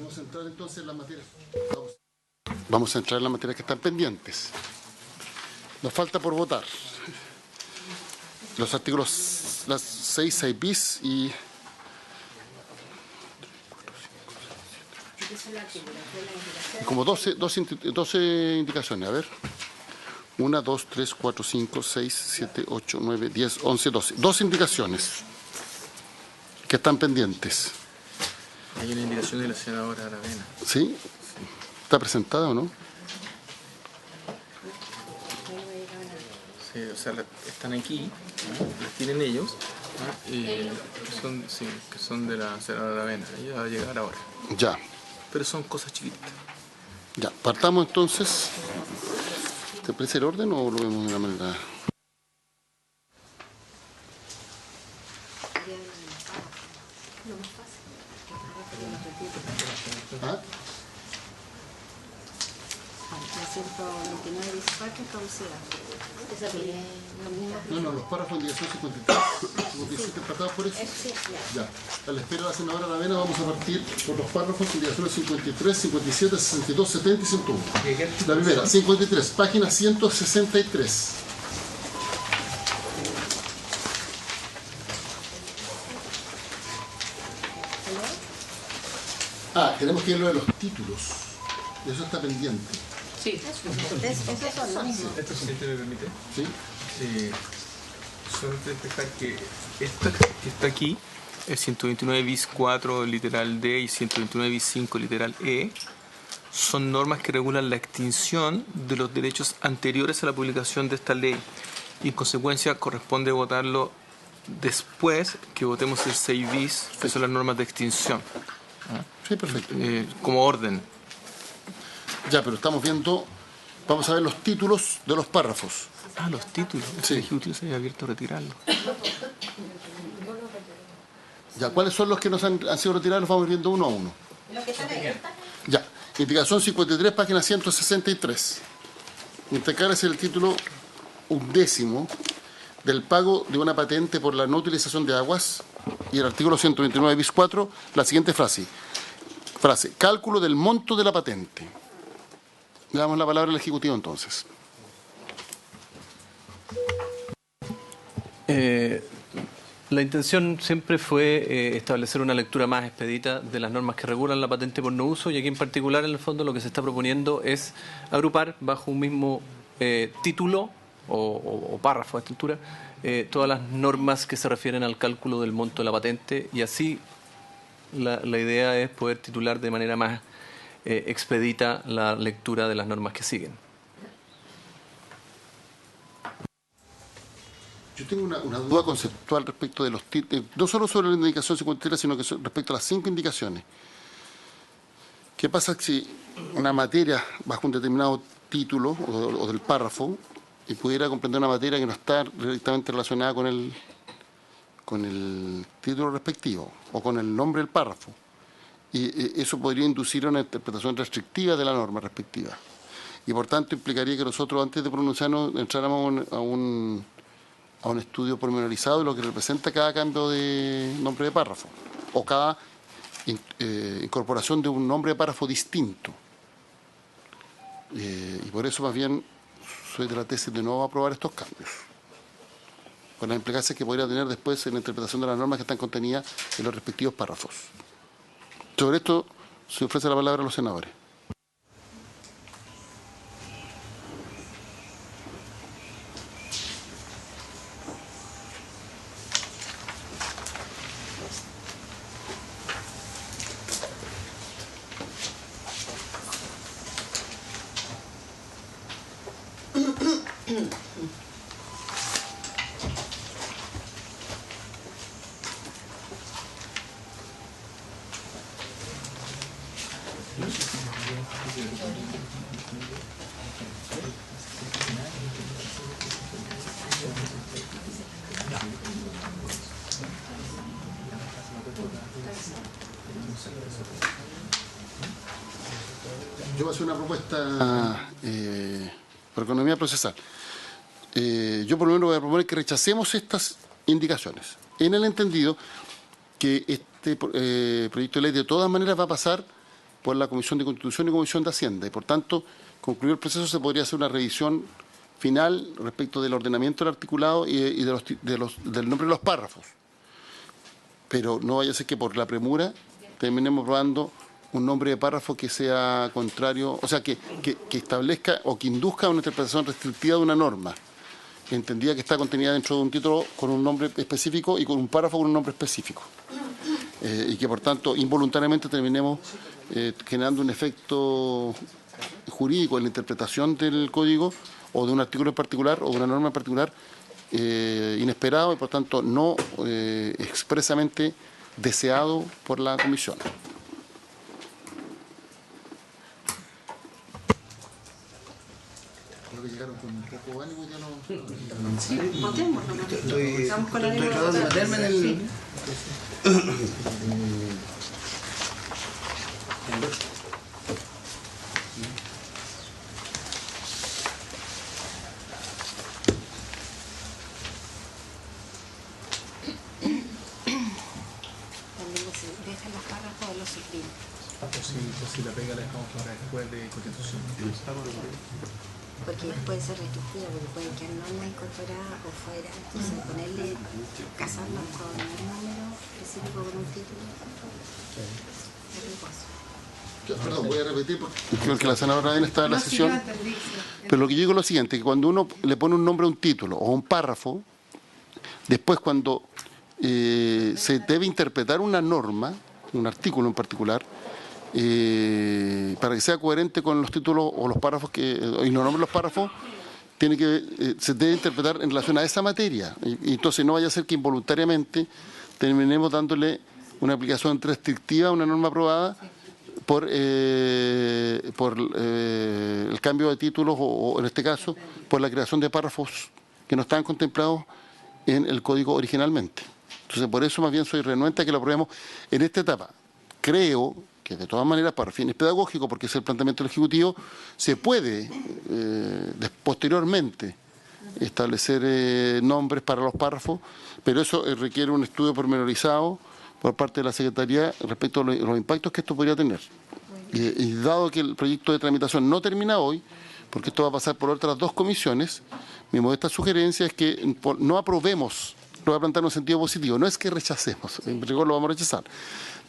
Vamos a entrar entonces en las materias. Vamos a entrar en las materias que están pendientes. Nos falta por votar los artículos las 6, 6 bis y como 12 indicaciones. A ver. 1, 2, 3, 4, 5, 6, 7, 8, 9, 10, 11, 12. 12 indicaciones que están pendientes. Hay una indicación de la senadora Aravena. ¿Sí? ¿Está presentada o no? Sí, o sea, están aquí, ¿no? Las tienen ellos, ¿no? Y son, sí, que son de la senadora Aravena. Ella va a llegar ahora. Ya. Pero son cosas chiquititas. Ya, partamos entonces. ¿Te parece el orden o lo vemos de la manera? ¿Ah? No, los párrafos en dirección 53, 57 empatados por eso. Ya, a la espera de la senadora Aravena vamos a partir por los párrafos en direcciones 53, 57, 62, 70 y 101. La primera, 53, página 163. Tenemos que ir lo de los títulos. Eso está pendiente. Sí, esos son los mismos. ¿Esto sí te me permite? ¿Sí? Solo destacar que esta que está aquí, el 129 bis 4 literal D y 129 bis 5 literal E, son normas que regulan la extinción de los derechos anteriores a la publicación de esta ley. Y en consecuencia corresponde votarlo después que votemos el 6 bis, que son las normas de extinción. Sí, perfecto. Como orden. Ya, pero estamos viendo, vamos a ver los títulos de los párrafos. Los títulos. Sí. El Ejecutivo se había abierto a retirarlo. Ya, ¿cuáles son los que nos han sido retirados? Los vamos viendo uno a uno. Los que están ahí. Ya, indicación 53, página 163. Destacar es el título 11 del pago de una patente por la no utilización de aguas y el artículo 129 bis 4, la siguiente frase, cálculo del monto de la patente. Le damos la palabra al Ejecutivo entonces. La intención siempre fue establecer una lectura más expedita de las normas que regulan la patente por no uso, y aquí en particular, en el fondo, lo que se está proponiendo es agrupar bajo un mismo título o párrafo a esta altura todas las normas que se refieren al cálculo del monto de la patente, y así la idea es poder titular de manera más expedita la lectura de las normas que siguen. Yo tengo una duda conceptual respecto de los títulos, no solo sobre la indicación 53, sino que respecto a las 5 indicaciones. ¿Qué pasa si una materia bajo un determinado título o del párrafo y pudiera comprender una materia que no está directamente relacionada con el título respectivo o con el nombre del párrafo? Y eso podría inducir a una interpretación restrictiva de la norma respectiva. Y por tanto implicaría que nosotros, antes de pronunciarnos, entráramos a un estudio pormenorizado de lo que representa cada cambio de nombre de párrafo o cada incorporación de un nombre de párrafo distinto. Y por eso más bien soy de la tesis de no aprobar estos cambios, con las implicancias que podría tener después en la interpretación de las normas que están contenidas en los respectivos párrafos. Sobre esto se ofrece la palabra a los senadores. Yo voy a hacer una propuesta por economía procesal. Yo por lo menos voy a proponer que rechacemos estas indicaciones, en el entendido que este proyecto de ley de todas maneras va a pasar por la Comisión de Constitución y Comisión de Hacienda. Y por tanto, concluido el proceso, se podría hacer una revisión final respecto del ordenamiento del articulado y del nombre de los párrafos. Pero no vaya a ser que por la premura terminemos aprobando un nombre de párrafo que sea contrario, o sea, que establezca o que induzca una interpretación restrictiva de una norma, que entendía que está contenida dentro de un título con un nombre específico y con un párrafo con un nombre específico. Y que, por tanto, involuntariamente terminemos generando un efecto jurídico en la interpretación del código o de un artículo en particular o de una norma en particular inesperado y, por tanto, no expresamente deseado por la Comisión. Creo que llegaron con un poco ánimo y ya no... Sí, votemos. Estoy Estamos con la lengua tratando de atrás. meterme en el... Sí. La lengua se deja los párrafos o los suprime. Si la pega la dejamos para después de Constitución. Porque puede ser restrictiva, porque puede quedar normas incorporadas o fuera. Entonces, ponerle, casarnos con un número específico con un título. Es riesgoso. Perdón, voy a repetir porque creo que la senadora Adén está en la sesión. Pero lo que yo digo es lo siguiente, que cuando uno le pone un nombre a un título o a un párrafo, después cuando se debe interpretar una norma, un artículo en particular, para que sea coherente con los títulos o los párrafos y los nombres de los párrafos, se debe interpretar en relación a esa materia. Y entonces no vaya a ser que involuntariamente terminemos dándole una aplicación restrictiva a una norma aprobada por el cambio de títulos o, en este caso, por la creación de párrafos que no estaban contemplados en el código originalmente. Entonces, por eso más bien soy renuente a que lo aprobemos en esta etapa. Creo que de todas maneras, para fines pedagógicos, porque es el planteamiento del Ejecutivo, se puede posteriormente establecer nombres para los párrafos, pero eso requiere un estudio pormenorizado por parte de la Secretaría respecto a los impactos que esto podría tener. Y dado que el proyecto de tramitación no termina hoy, porque esto va a pasar por otras dos comisiones, mi modesta sugerencia es que no aprobemos, lo voy a plantear en un sentido positivo, no es que rechacemos, en rigor lo vamos a rechazar,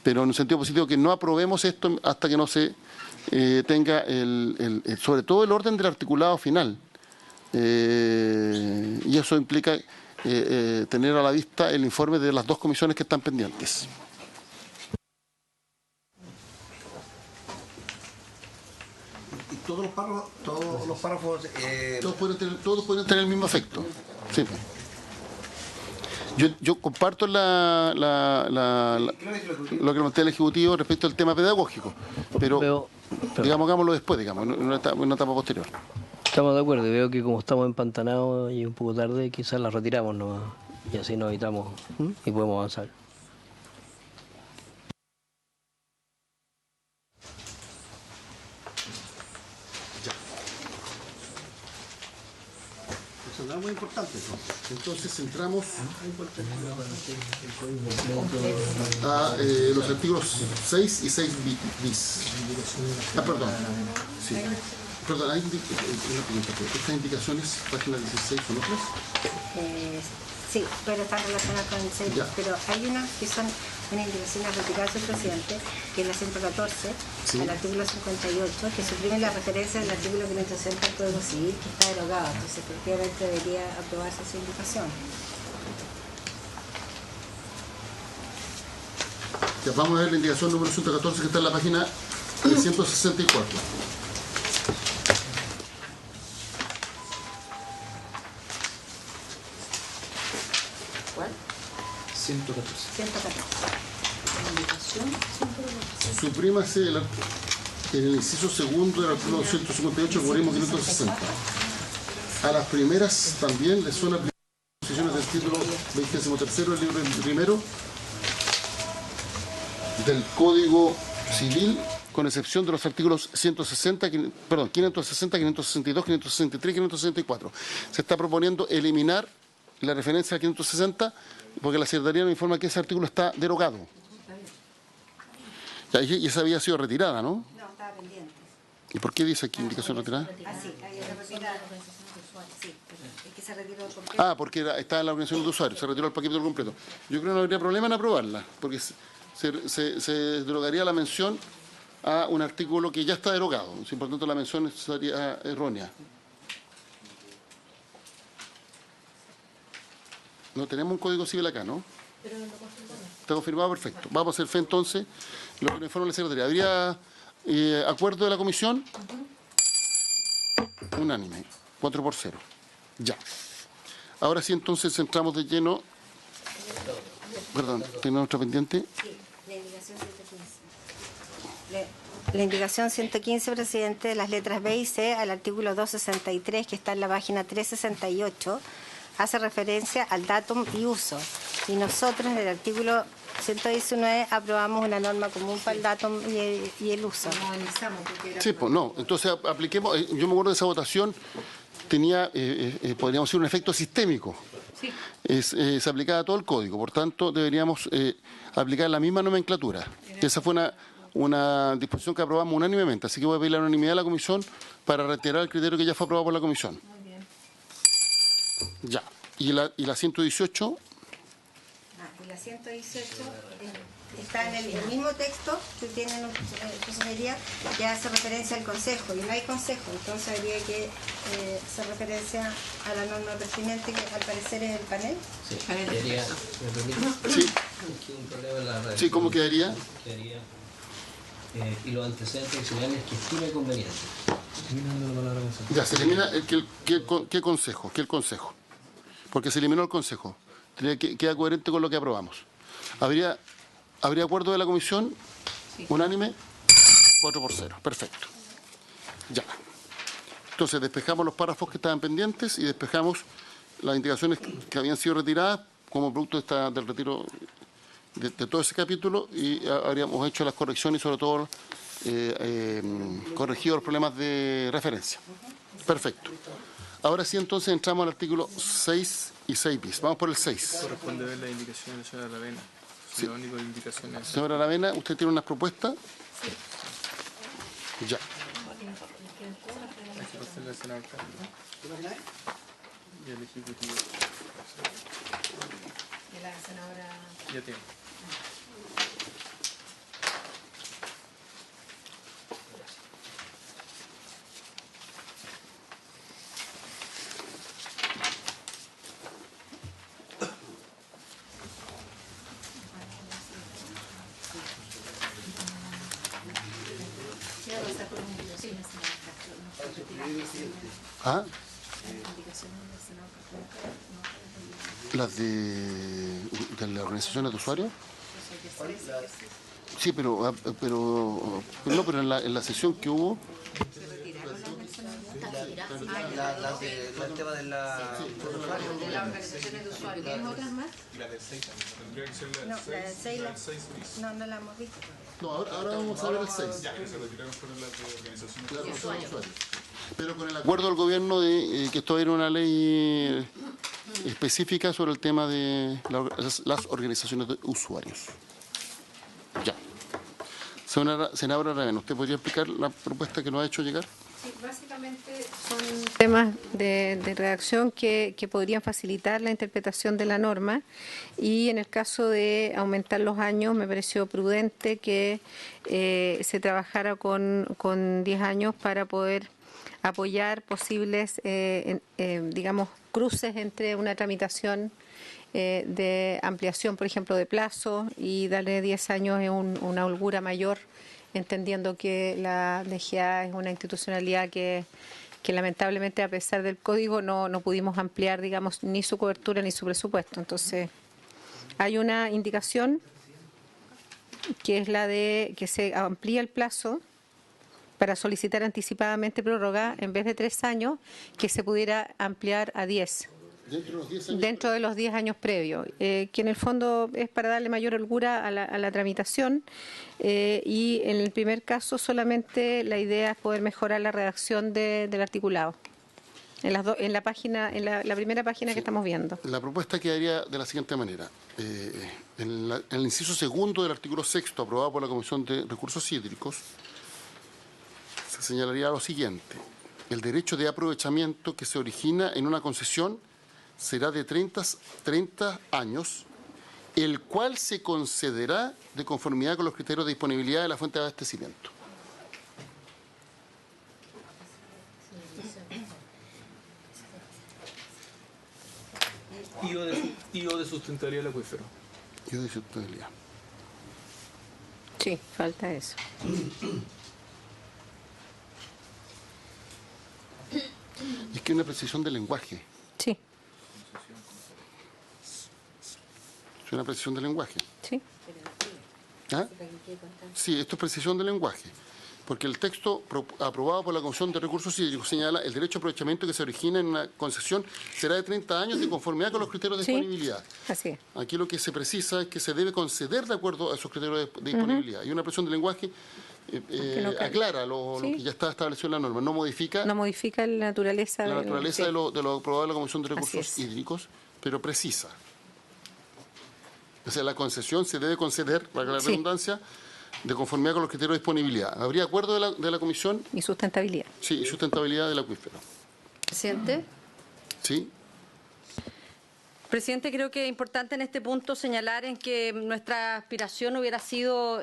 pero en un sentido positivo que no aprobemos esto hasta que no se tenga sobre todo el orden del articulado final. Y eso implica tener a la vista el informe de las dos comisiones que están pendientes. Y todos los párrafos... Todos pueden tener el mismo efecto. Sí. Yo comparto lo que plantea el Ejecutivo respecto al tema pedagógico, pero digamos, hagámoslo después, digamos, en una etapa posterior. Estamos de acuerdo, veo que como estamos empantanados y un poco tarde, quizás la retiramos nomás, y así nos evitamos y podemos avanzar. Eso es muy importante. Entonces entramos a los artículos 6 y 6 bis. Perdón. Sí. Perdón, hay una pregunta. ¿Estas indicaciones, página 16, son otras? Sí, pero están relacionadas con el CEP, pero hay unas que son una indicación a retirarse el presidente, que es la 114, sí, al artículo 58, que suprime la referencia del artículo 560 del Código Civil, que está derogado, entonces efectivamente debería aprobarse esa indicación. Ya vamos a ver la indicación número 114 que está en la página 164. ¿Cuál? 114. 114. Indicación 114. Suprímase el inciso segundo del artículo 158 del algoritmo 560. A las primeras también les son aplicadas las disposiciones del título 23 del libro primero del Código Civil, con excepción de los artículos 560, 562, 563 y 564. Se está proponiendo eliminar la referencia al 560 porque la Secretaría nos informa que ese artículo está derogado. Y esa había sido retirada, ¿no? No, estaba pendiente. ¿Y por qué dice aquí indicación retirada? Ah, sí, había que retirar. Sí, es que se retiró el completo. Ah, porque estaba en la organización de usuarios, se retiró el paquete completo. Yo creo que no habría problema en aprobarla, porque se derogaría la mención a un artículo que ya está derogado. Si por tanto la mención sería errónea. No tenemos un código civil acá, ¿no? Está confirmado, perfecto. Vamos a hacer fe entonces lo que nos informa la Secretaría. ¿Habría acuerdo de la comisión? Unánime, 4-0. Ya. Ahora sí, entonces entramos de lleno. Perdón, ¿tenemos otra pendiente? Sí, la indicación 115. La indicación 115, presidente, de las letras B y C al artículo 263, que está en la página 368, hace referencia al datum y uso. Y nosotros en el artículo 119 aprobamos una norma común para el datum y el uso. Sí, pues no. Entonces apliquemos. Yo me acuerdo de esa votación, tenía, podríamos decir, un efecto sistémico. Se aplicaba a todo el código, por tanto deberíamos aplicar la misma nomenclatura. Esa fue una disposición que aprobamos unánimemente, así que voy a pedir la unanimidad de la comisión para retirar el criterio que ya fue aprobado por la comisión. Muy bien. Ya. ¿Y la 118? Y la 118 está en el mismo texto que tienen tesorería, que hace referencia al consejo, y no hay consejo, entonces habría que hacer referencia a la norma pertinente, que al parecer es el panel. Sí, quedaría, ¿me permite? Sí. Aquí un problema en la redacción. Sí, ¿cómo quedaría? Quedaría, y los antecedentes adicionales que estime conveniente. Eliminando la palabra consejo. Ya, se elimina ¿qué consejo? ¿Qué el consejo? Porque se eliminó el consejo. Queda coherente con lo que aprobamos. ¿Habría acuerdo de la comisión? Sí. Unánime. 4-0. Perfecto. Ya. Entonces despejamos los párrafos que estaban pendientes y despejamos las indicaciones que habían sido retiradas como producto del retiro de todo ese capítulo, y habríamos hecho las correcciones y sobre todo corregido los problemas de referencia. Perfecto. Ahora sí, entonces entramos al artículo 6 y 6 bis. Vamos por el 6. Corresponde ver las indicaciones de la señora Aravena. Sí. Lo único de indicaciones. Señora Aravena, ¿usted tiene unas propuestas? Ya. Hay que pasarle al senador Carlos. Y al ejecutivo. Y la senadora... Ya tiene. ¿Ah? ¿Las de las organizaciones de usuarios? Sí, pero en la sesión que hubo... El tema de la organizaciones de usuarios. ¿Tienes otras más? La del 6 tendría que ser No, la del 6 no la hemos visto. No, ahora vamos a ver el 6. Ya, que se retiraron fueron las de organizaciones. Las de usuarios. Pero con el acuerdo del gobierno de que esto era una ley específica sobre el tema de las organizaciones de usuarios. Ya. Senadora Aravena, ¿usted podría explicar la propuesta que nos ha hecho llegar? Sí, básicamente son temas de redacción que podrían facilitar la interpretación de la norma, y en el caso de aumentar los años me pareció prudente que se trabajara con 10 años para poder apoyar posibles, digamos, cruces entre una tramitación de ampliación, por ejemplo, de plazo, y darle 10 años es una holgura mayor, entendiendo que la DGA es una institucionalidad que lamentablemente, a pesar del código, no pudimos ampliar, digamos, ni su cobertura ni su presupuesto. Entonces, hay una indicación que es la de que se amplía el plazo para solicitar anticipadamente prórroga, en vez de 3 años, que se pudiera ampliar a 10. Dentro de los 10 años previos, que en el fondo es para darle mayor holgura a la tramitación, y en el primer caso solamente la idea es poder mejorar la redacción del articulado. En la página, la primera página que estamos viendo. La propuesta quedaría de la siguiente manera. En el inciso segundo del artículo 6º, aprobado por la Comisión de Recursos Hídricos, se señalaría lo siguiente. El derecho de aprovechamiento que se origina en una concesión será de 30 años, el cual se concederá de conformidad con los criterios de disponibilidad de la fuente de abastecimiento. Y o de sustentabilidad del acuífero. Y de sustentabilidad. Sí, falta eso. Es que hay una precisión del lenguaje. Sí, Es una precisión del lenguaje. sí. ¿Ah? Sí, esto es precisión del lenguaje. Porque el texto aprobado por la Comisión de Recursos Hídricos señala el derecho de aprovechamiento que se origina en una concesión será de 30 años de conformidad con los criterios de Sí. disponibilidad. Así es. Aquí lo que se precisa es que se debe conceder de acuerdo a esos criterios de disponibilidad. Y una presión del lenguaje no cambia. aclara lo Sí. que ya está establecido en la norma, no modifica No modifica la naturaleza, la naturaleza sí. de lo aprobado en la Comisión de Así Recursos es. Hídricos, pero precisa. O sea, la concesión se debe conceder, para la Sí. redundancia, de conformidad con los criterios de disponibilidad. ¿Habría acuerdo de la Comisión? Y sustentabilidad. Sí, y sustentabilidad del acuífero. Presidente. ¿Sí? Presidente, creo que es importante en este punto señalar en que nuestra aspiración hubiera sido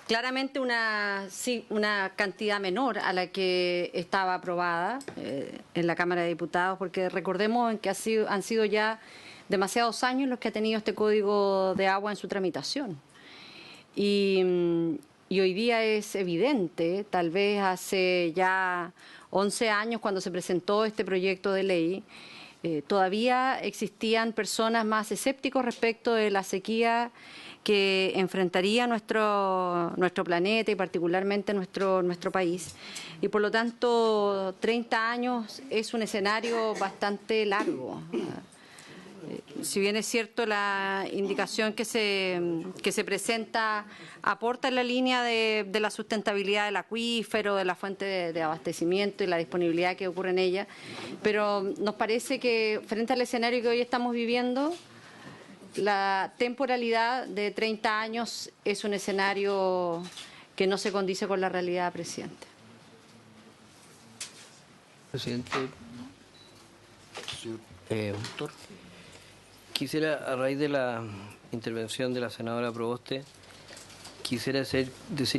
claramente una cantidad menor a la que estaba aprobada en la Cámara de Diputados, porque recordemos que han sido ya demasiados años los que ha tenido este Código de Agua en su tramitación. Y hoy día es evidente, tal vez hace ya 11 años cuando se presentó este proyecto de ley, todavía existían personas más escépticos respecto de la sequía que enfrentaría nuestro planeta y particularmente nuestro país. Y por lo tanto, 30 años es un escenario bastante largo. Si bien es cierto la indicación que se presenta aporta en la línea de la sustentabilidad del acuífero, de la fuente de abastecimiento y la disponibilidad que ocurre en ella, pero nos parece que frente al escenario que hoy estamos viviendo, la temporalidad de 30 años es un escenario que no se condice con la realidad, presidente. Presidente, Señor doctor. quisiera, a raíz de la intervención de la senadora Proboste, quisiera decir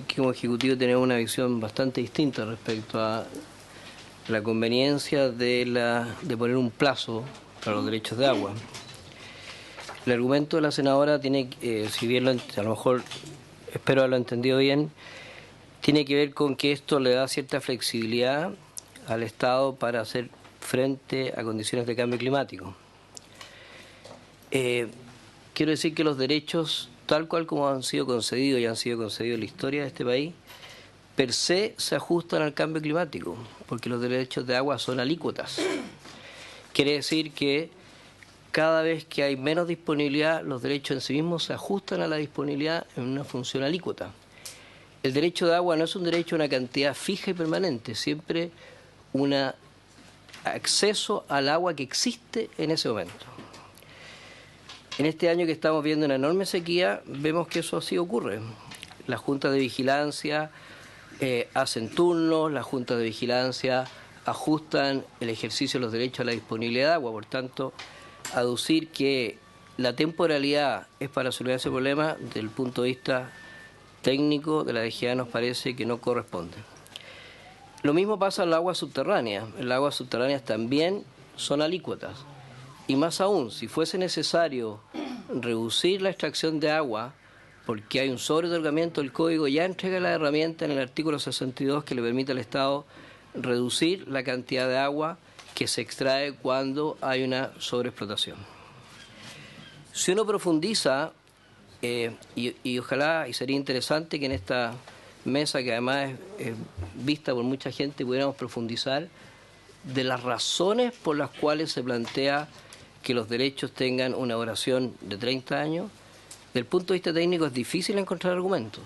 que como Ejecutivo tenemos una visión bastante distinta respecto a la conveniencia de poner un plazo para los derechos de agua. El argumento de la senadora tiene, si bien a lo mejor espero haberlo entendido bien, tiene que ver con que esto le da cierta flexibilidad al Estado para hacer frente a condiciones de cambio climático. Quiero decir que los derechos, tal cual como han sido concedidos y han sido concedidos en la historia de este país, per se ajustan al cambio climático, porque los derechos de agua son alícuotas. Quiere decir que cada vez que hay menos disponibilidad, los derechos en sí mismos se ajustan a la disponibilidad en una función alícuota. El derecho de agua no es un derecho a una cantidad fija y permanente, siempre un acceso al agua que existe en ese momento. En este año que estamos viendo una enorme sequía, vemos que eso así ocurre. Las juntas de vigilancia hacen turnos, las juntas de vigilancia ajustan el ejercicio de los derechos a la disponibilidad de agua. Por tanto, aducir que la temporalidad es para solucionar ese problema, desde el punto de vista técnico de la DGA nos parece que no corresponde. Lo mismo pasa en las aguas subterráneas. En las aguas subterráneas también son alícuotas. Y más aún, si fuese necesario reducir la extracción de agua, porque hay un sobreotorgamiento, el Código ya entrega la herramienta en el artículo 62 que le permite al Estado reducir la cantidad de agua que se extrae cuando hay una sobreexplotación. Si uno profundiza, y ojalá, y sería interesante que en esta mesa, que además es vista por mucha gente, pudiéramos profundizar de las razones por las cuales se plantea que los derechos tengan una duración de 30 años. Desde el punto de vista técnico es difícil encontrar argumentos,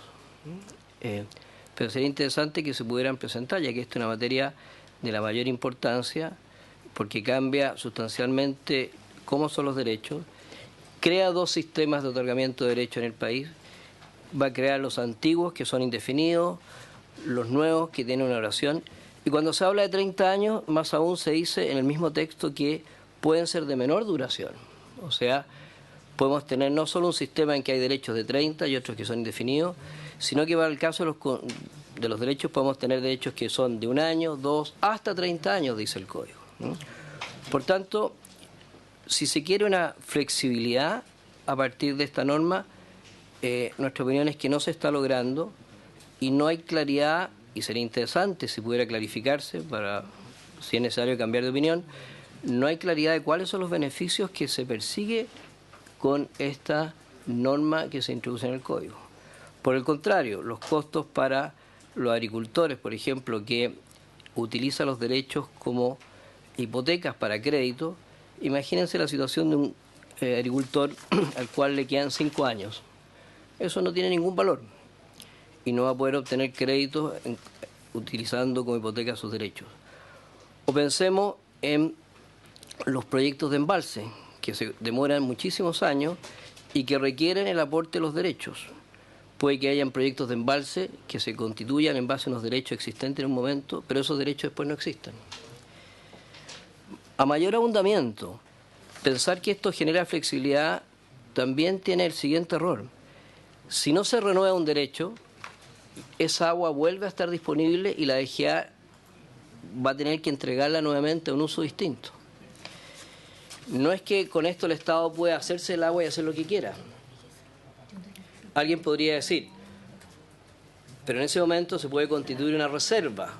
pero sería interesante que se pudieran presentar, ya que esta es una materia de la mayor importancia porque cambia sustancialmente cómo son los derechos, crea dos sistemas de otorgamiento de derechos en el país, va a crear los antiguos, que son indefinidos, los nuevos, que tienen una duración, y cuando se habla de 30 años, más aún se dice en el mismo texto que pueden ser de menor duración. O sea, podemos tener no solo un sistema en que hay derechos de 30 y otros que son indefinidos, sino que para el caso de los derechos podemos tener derechos que son de 1 año, 2, hasta 30 años, dice el Código, ¿no? Por tanto, si se quiere una flexibilidad a partir de esta norma, nuestra opinión es que no se está logrando y no hay claridad, y sería interesante si pudiera clarificarse para, si es necesario, cambiar de opinión, no hay claridad de cuáles son los beneficios que se persigue con esta norma que se introduce en el Código. Por el contrario, los costos para los agricultores, por ejemplo, que utilizan los derechos como hipotecas para crédito, imagínense la situación de un agricultor al cual le quedan 5 años. Eso no tiene ningún valor y no va a poder obtener créditos utilizando como hipoteca sus derechos. O pensemos en los proyectos de embalse, que se demoran muchísimos años y que requieren el aporte de los derechos. Puede que hayan proyectos de embalse que se constituyan en base a unos derechos existentes en un momento, pero esos derechos después no existen. A mayor abundamiento, pensar que esto genera flexibilidad también tiene el siguiente error. Si no se renueva un derecho, esa agua vuelve a estar disponible y la DGA va a tener que entregarla nuevamente a un uso distinto. No es que con esto el Estado pueda hacerse el agua y hacer lo que quiera. Alguien podría decir, pero en ese momento se puede constituir una reserva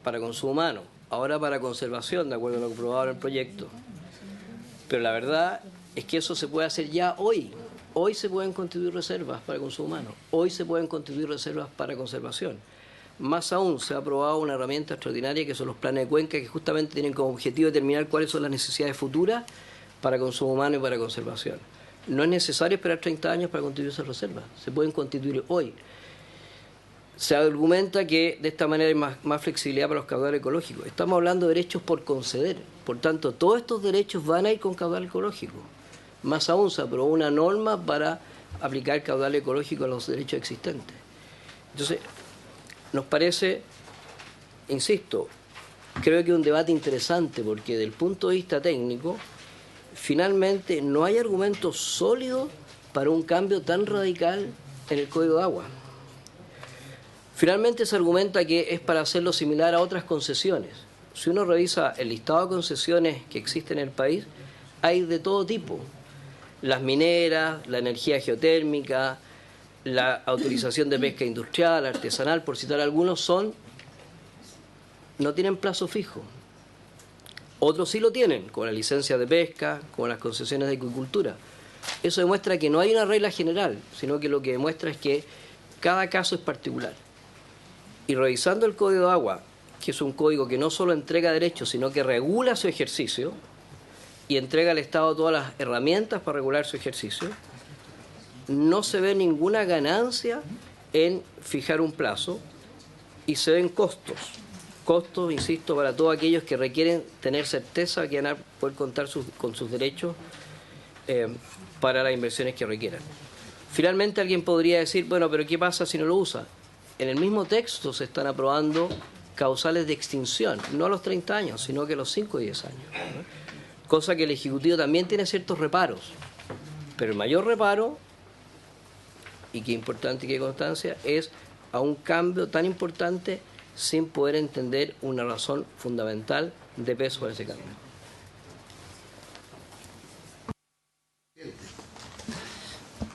para consumo humano, ahora para conservación, de acuerdo a lo que aprobado en el proyecto. Pero la verdad es que eso se puede hacer ya hoy. Hoy se pueden constituir reservas para consumo humano, hoy se pueden constituir reservas para conservación. Más aún, se ha aprobado una herramienta extraordinaria que son los planes de cuenca, que justamente tienen como objetivo determinar cuáles son las necesidades futuras para consumo humano y para conservación. No es necesario esperar 30 años para constituir esas reservas, se pueden constituir hoy. Se argumenta que de esta manera hay más flexibilidad para los caudales ecológicos. Estamos hablando de derechos por conceder, por tanto, todos estos derechos van a ir con caudal ecológico. Más aún, se aprobó una norma para aplicar caudal ecológico a los derechos existentes. Entonces, nos parece, insisto, creo que es un debate interesante porque desde el punto de vista técnico, finalmente no hay argumentos sólidos para un cambio tan radical en el Código de Agua. Finalmente se argumenta que es para hacerlo similar a otras concesiones. Si uno revisa el listado de concesiones que existe en el país, hay de todo tipo. Las mineras, la energía geotérmica, la autorización de pesca industrial, artesanal, por citar algunos, no tienen plazo fijo. Otros sí lo tienen, con la licencia de pesca, con las concesiones de acuicultura. Eso demuestra que no hay una regla general, sino que lo que demuestra es que cada caso es particular. Y revisando el Código de Agua, que es un código que no solo entrega derechos, sino que regula su ejercicio y entrega al Estado todas las herramientas para regular su ejercicio, no se ve ninguna ganancia en fijar un plazo y se ven costos. Costos, insisto, para todos aquellos que requieren tener certeza que van a poder contar con sus derechos para las inversiones que requieran. Finalmente alguien podría decir, bueno, pero ¿qué pasa si no lo usa? En el mismo texto se están aprobando causales de extinción, no a los 30 años, sino que a los 5 y 10 años. ¿No? Cosa que el Ejecutivo también tiene ciertos reparos, pero el mayor reparo, y que es importante que constancia, es a un cambio tan importante sin poder entender una razón fundamental de peso para ese cambio.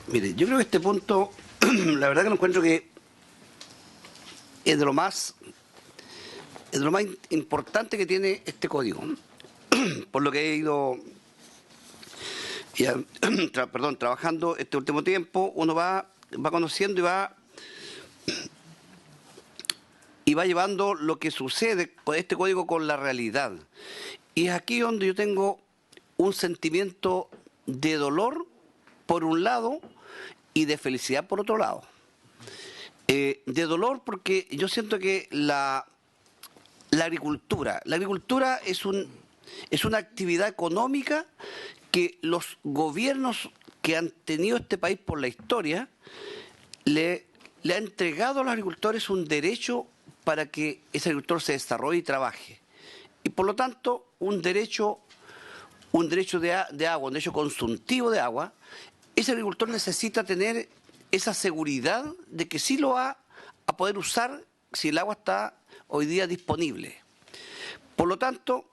Mire, yo creo que este punto, la verdad que lo encuentro que es de lo más importante que tiene este código. Por lo que he ido trabajando este último tiempo, uno va conociendo y va llevando lo que sucede con este código con la realidad. Y es aquí donde yo tengo un sentimiento de dolor por un lado y de felicidad por otro lado. De dolor porque yo siento que la agricultura es es una actividad económica que los gobiernos que han tenido este país por la historia le ha entregado a los agricultores un derecho para que ese agricultor se desarrolle y trabaje. Y por lo tanto, un derecho de agua, un derecho consultivo de agua, ese agricultor necesita tener esa seguridad de que sí lo va a poder usar si el agua está hoy día disponible. Por lo tanto,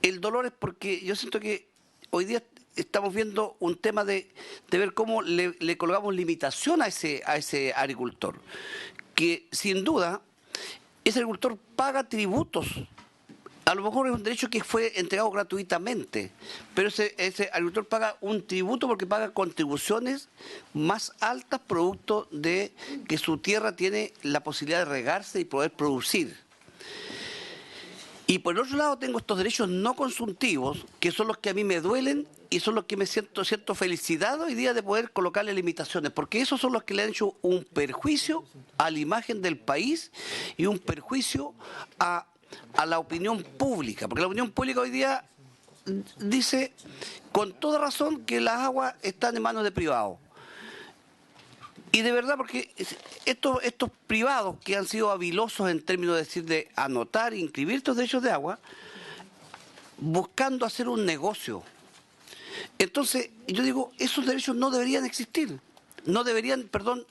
el dolor es porque yo siento que hoy día estamos viendo un tema de ver cómo le colgamos limitación a ese agricultor, que sin duda ese agricultor paga tributos. A lo mejor es un derecho que fue entregado gratuitamente, pero ese agricultor paga un tributo porque paga contribuciones más altas producto de que su tierra tiene la posibilidad de regarse y poder producir. Y por el otro lado tengo estos derechos no consultivos, que son los que a mí me duelen y son los que me siento felicidad hoy día de poder colocarle limitaciones, porque esos son los que le han hecho un perjuicio a la imagen del país y un perjuicio a la opinión pública, porque la opinión pública hoy día dice con toda razón que las aguas están en manos de privados. Y de verdad, porque estos privados que han sido habilosos en términos de decir de anotar e inscribir estos derechos de agua, buscando hacer un negocio. Entonces, yo digo, esos derechos no deberían existir. No deberían, perdón,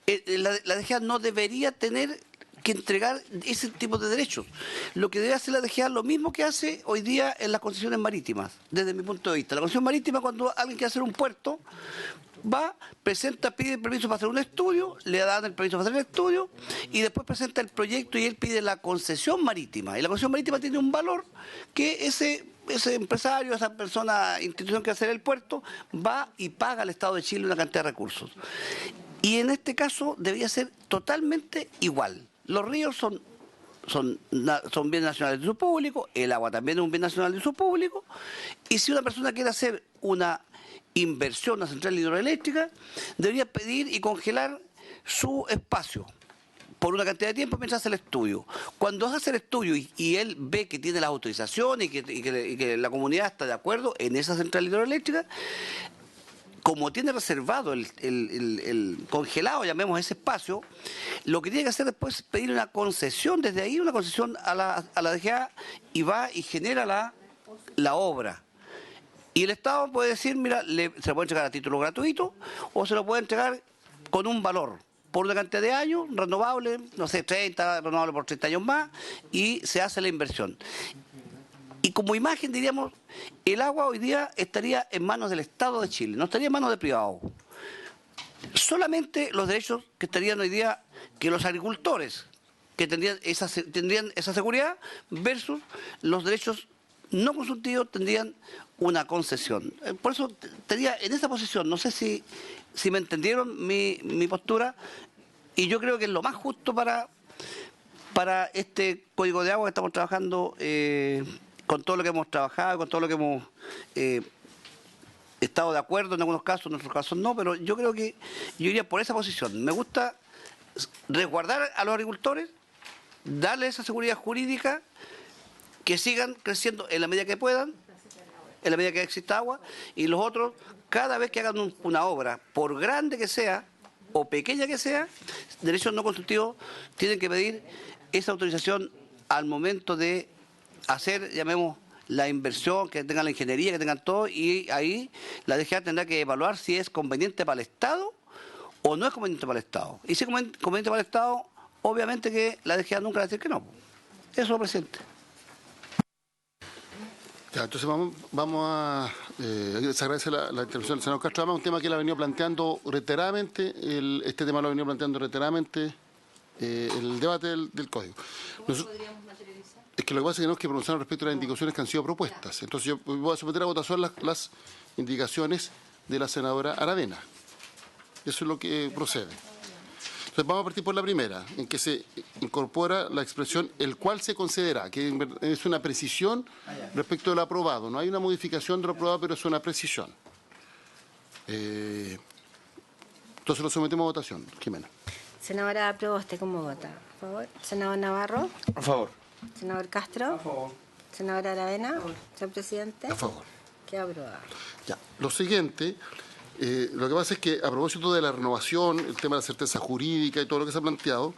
la DGA no debería tener que entregar ese tipo de derechos. Lo que debe hacer la DGA es lo mismo que hace hoy día en las concesiones marítimas, desde mi punto de vista. La concesión marítima, cuando alguien quiere hacer un puerto, va, presenta, pide permiso para hacer un estudio, le dan el permiso para hacer el estudio y después presenta el proyecto y él pide la concesión marítima. Y la concesión marítima tiene un valor que ese empresario, esa persona, institución que va a hacer el puerto, va y paga al Estado de Chile una cantidad de recursos. Y en este caso debería ser totalmente igual. Los ríos son bienes nacionales de uso público, el agua también es un bien nacional de uso público, y si una persona quiere hacer una inversión en una central hidroeléctrica, debería pedir y congelar su espacio por una cantidad de tiempo mientras hace el estudio. Cuando hace el estudio y él ve que tiene las autorizaciones y que la comunidad está de acuerdo en esa central hidroeléctrica, como tiene reservado el congelado, llamemos ese espacio, lo que tiene que hacer después es pedir una concesión, desde ahí una concesión a la DGA, y va y genera la obra. Y el Estado puede decir, mira, se lo puede entregar a título gratuito o se lo puede entregar con un valor, por una cantidad de años, renovable, no sé, 30, renovable por 30 años más, y se hace la inversión. Y como imagen, diríamos, el agua hoy día estaría en manos del Estado de Chile, no estaría en manos de privados. Solamente los derechos que estarían hoy día, que los agricultores, que tendrían esa seguridad, versus los derechos no consultivos tendrían una concesión. Por eso estaría en esa posición, no sé si me entendieron mi postura, y yo creo que es lo más justo para este código de agua que estamos trabajando, con todo lo que hemos trabajado, con todo lo que hemos estado de acuerdo en algunos casos, en otros casos no, pero yo creo que yo iría por esa posición. Me gusta resguardar a los agricultores, darles esa seguridad jurídica, que sigan creciendo en la medida que puedan, en la medida que exista agua, y los otros, cada vez que hagan una obra, por grande que sea o pequeña que sea, derechos no constructivos tienen que pedir esa autorización al momento de hacer, llamemos, la inversión, que tengan la ingeniería, que tengan todo, y ahí la DGA tendrá que evaluar si es conveniente para el Estado o no es conveniente para el Estado. Y si es conveniente para el Estado, obviamente que la DGA nunca va a decir que no. Eso, presidente. Ya, entonces vamos a... se agradece la intervención del senador Castro. Además, un tema que él ha venido planteando reiteradamente, este tema lo ha venido planteando reiteradamente, el debate del código. Es que lo que pasa es que tenemos que pronunciar respecto a las indicaciones que han sido propuestas. Entonces yo voy a someter a votación las indicaciones de la senadora Aravena. Eso es lo que procede. Entonces vamos a partir por la primera, en que se incorpora la expresión el cual se concederá, que es una precisión respecto del aprobado. No hay una modificación de lo aprobado, pero es una precisión. Entonces lo sometemos a votación. Jimena. Senadora Proboste, ¿cómo vota? ¿A favor? Senador Navarro. A favor. Senador Castro. A favor. Senadora Aravena. Señor presidente. A favor. Queda aprobado. Ya. Lo siguiente, lo que pasa es que a propósito de la renovación, el tema de la certeza jurídica y todo lo que se ha planteado,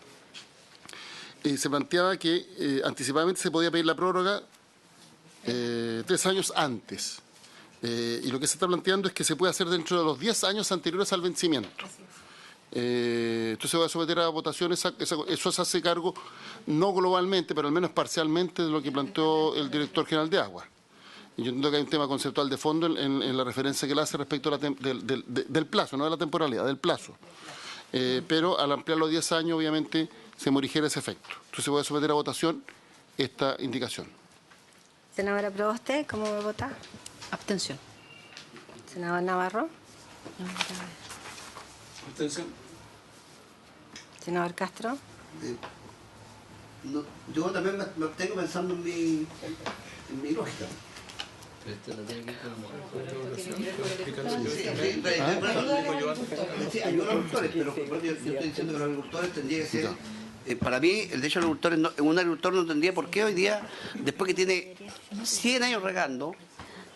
se planteaba que anticipadamente se podía pedir la prórroga 3 años antes. Y lo que se está planteando es que se puede hacer dentro de los 10 años anteriores al vencimiento. Entonces se va a someter a votación, eso se hace cargo, no globalmente, pero al menos parcialmente de lo que planteó el director general de Agua. Y yo entiendo que hay un tema conceptual de fondo en la referencia que él hace respecto a del plazo, no de la temporalidad, del plazo. Pero al ampliarlo a 10 años, obviamente, se morigera ese efecto. Entonces voy a someter a votación esta indicación. Senadora Proboste, ¿cómo va a votar? Abstención. Senador Navarro. Abstención. Senador Castro. No, yo también me tengo pensando en mi lógica. Sí, ayuda a los agricultores, pero yo estoy diciendo que los agricultores tendrían que ser... para mí, el derecho a los agricultores, un agricultor no tendría por qué hoy día, después que tiene 100 años regando,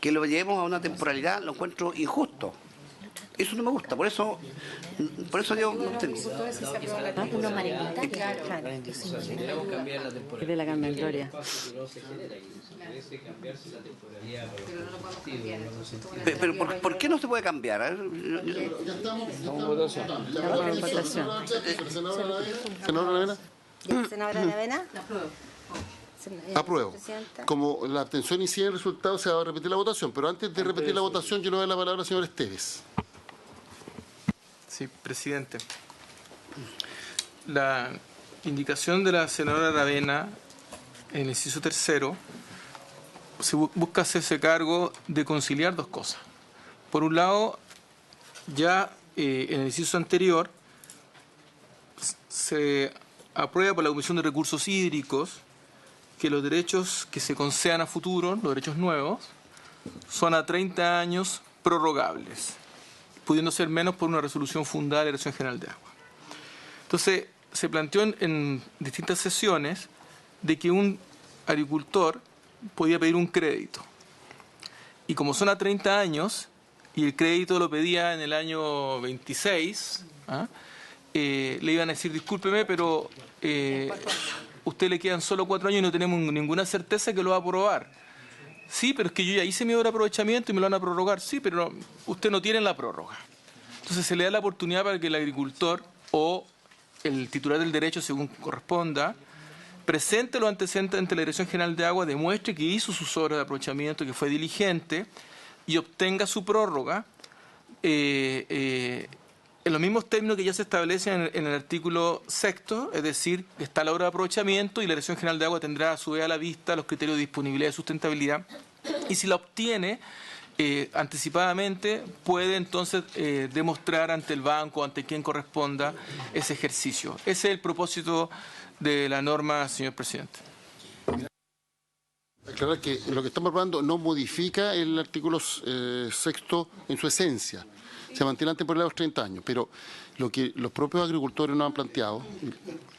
que lo llevemos a una temporalidad, lo encuentro injusto. Eso no me gusta, por eso yo no tengo. De la cambiatoria. Pero ¿por qué no se puede cambiar? A ver, Ya estamos en votación. Senadora Aravena. Senadora Aravena. Apruebo. Como la abstención incide en el resultado, se va a repetir la votación. Pero antes de repetir la votación, yo le doy la palabra al señor Esteves. Sí, presidente. La indicación de la senadora Aravena en el inciso tercero se busca hacerse cargo de conciliar dos cosas. Por un lado, ya en el inciso anterior se aprueba por la Comisión de Recursos Hídricos que los derechos que se concedan a futuro, los derechos nuevos, son a 30 años prorrogables, pudiendo ser menos por una resolución fundada de la Dirección General de Agua. Entonces, se planteó en distintas sesiones de que un agricultor podía pedir un crédito. Y como son a 30 años, y el crédito lo pedía en el año 26, le iban a decir, discúlpeme, pero usted le quedan solo 4 años y no tenemos ninguna certeza que lo va a aprobar. Sí, pero es que yo ya hice mi obra de aprovechamiento y me lo van a prorrogar. Sí, pero usted no tiene la prórroga. Entonces se le da la oportunidad para que el agricultor o el titular del derecho, según corresponda, presente los antecedentes ante la Dirección General de Agua, demuestre que hizo sus obras de aprovechamiento, que fue diligente y obtenga su prórroga en los mismos términos que ya se establecen en el artículo 6º, es decir, que está la obra de aprovechamiento y la Dirección General de Agua tendrá a su vez a la vista los criterios de disponibilidad y sustentabilidad, y si la obtiene anticipadamente, puede entonces demostrar ante el banco, ante quien corresponda ese ejercicio. Ese es el propósito de la norma, señor presidente. Aclarar que lo que estamos hablando no modifica el artículo 6º en su esencia. Se mantiene la temporalidad de los 30 años, pero lo que los propios agricultores nos han planteado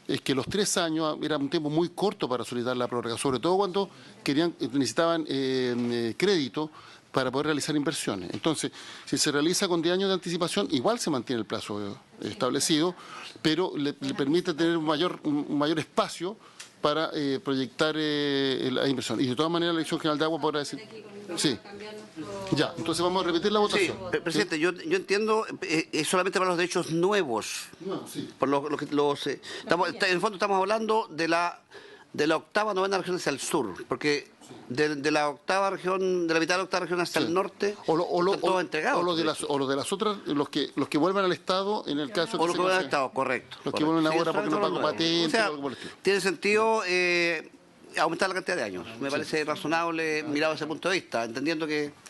es que los 3 años era un tiempo muy corto para solicitar la prórroga, sobre todo cuando necesitaban crédito para poder realizar inversiones. Entonces, si se realiza con 10 años de anticipación, igual se mantiene el plazo establecido, pero le permite tener un mayor espacio para proyectar la inversión. Y de todas maneras la Dirección General de Agua podrá decir... Sí. Ya, entonces vamos a repetir la votación. Sí, presidente, yo entiendo, es solamente para los derechos nuevos. No, sí. Por en el fondo estamos hablando de la octava, novena región hacia el sur, porque de la octava región, de la mitad de la octava región hacia el norte, están todos entregados. O los de las otras, los que vuelvan al Estado, en el caso o los que vuelvan al Estado, correcto. Los que vuelven ahora porque no pagan patente, o sea, o algo por el estilo. tiene sentido aumentar la cantidad de años. Me parece razonable mirado desde ese punto de vista, entendiendo que...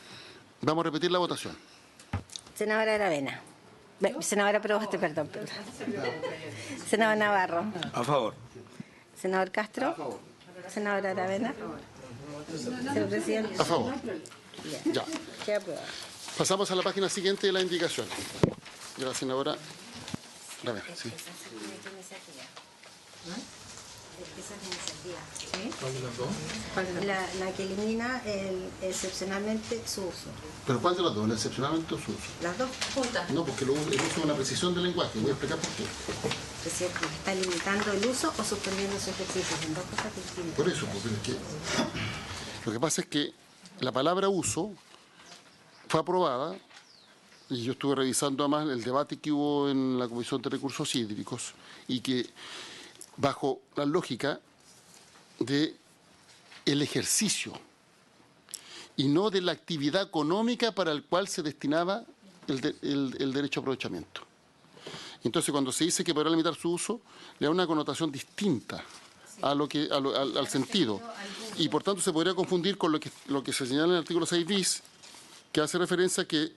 Vamos a repetir la votación. Senadora Aravena. Senadora Proboste, perdón. Senador Navarro. A favor. Senador Castro. A favor. Senadora Aravena. Señor presidente. A favor. Ya. Queda aprobado. Pasamos a la página siguiente de la indicación. De la senadora Aravena. Sí. Esa es la iniciativa. ¿Cuál de las dos? La que elimina excepcionalmente su uso. ¿Pero cuál de las dos? ¿El excepcionalmente o su uso? Las dos juntas. No, porque el uso es una precisión del lenguaje. Voy a explicar por qué. Es cierto, está limitando el uso o suspendiendo su ejercicio. Son dos cosas distintas. Por eso, porque es que lo que pasa es que la palabra uso fue aprobada, y yo estuve revisando además el debate que hubo en la Comisión de Recursos Hídricos, y que bajo la lógica de el ejercicio y no de la actividad económica para el cual se destinaba el derecho a aprovechamiento. Entonces, cuando se dice que podrá limitar su uso, le da una connotación distinta al sentido. Y por tanto se podría confundir con lo que se señala en el artículo 6 bis, que hace referencia a que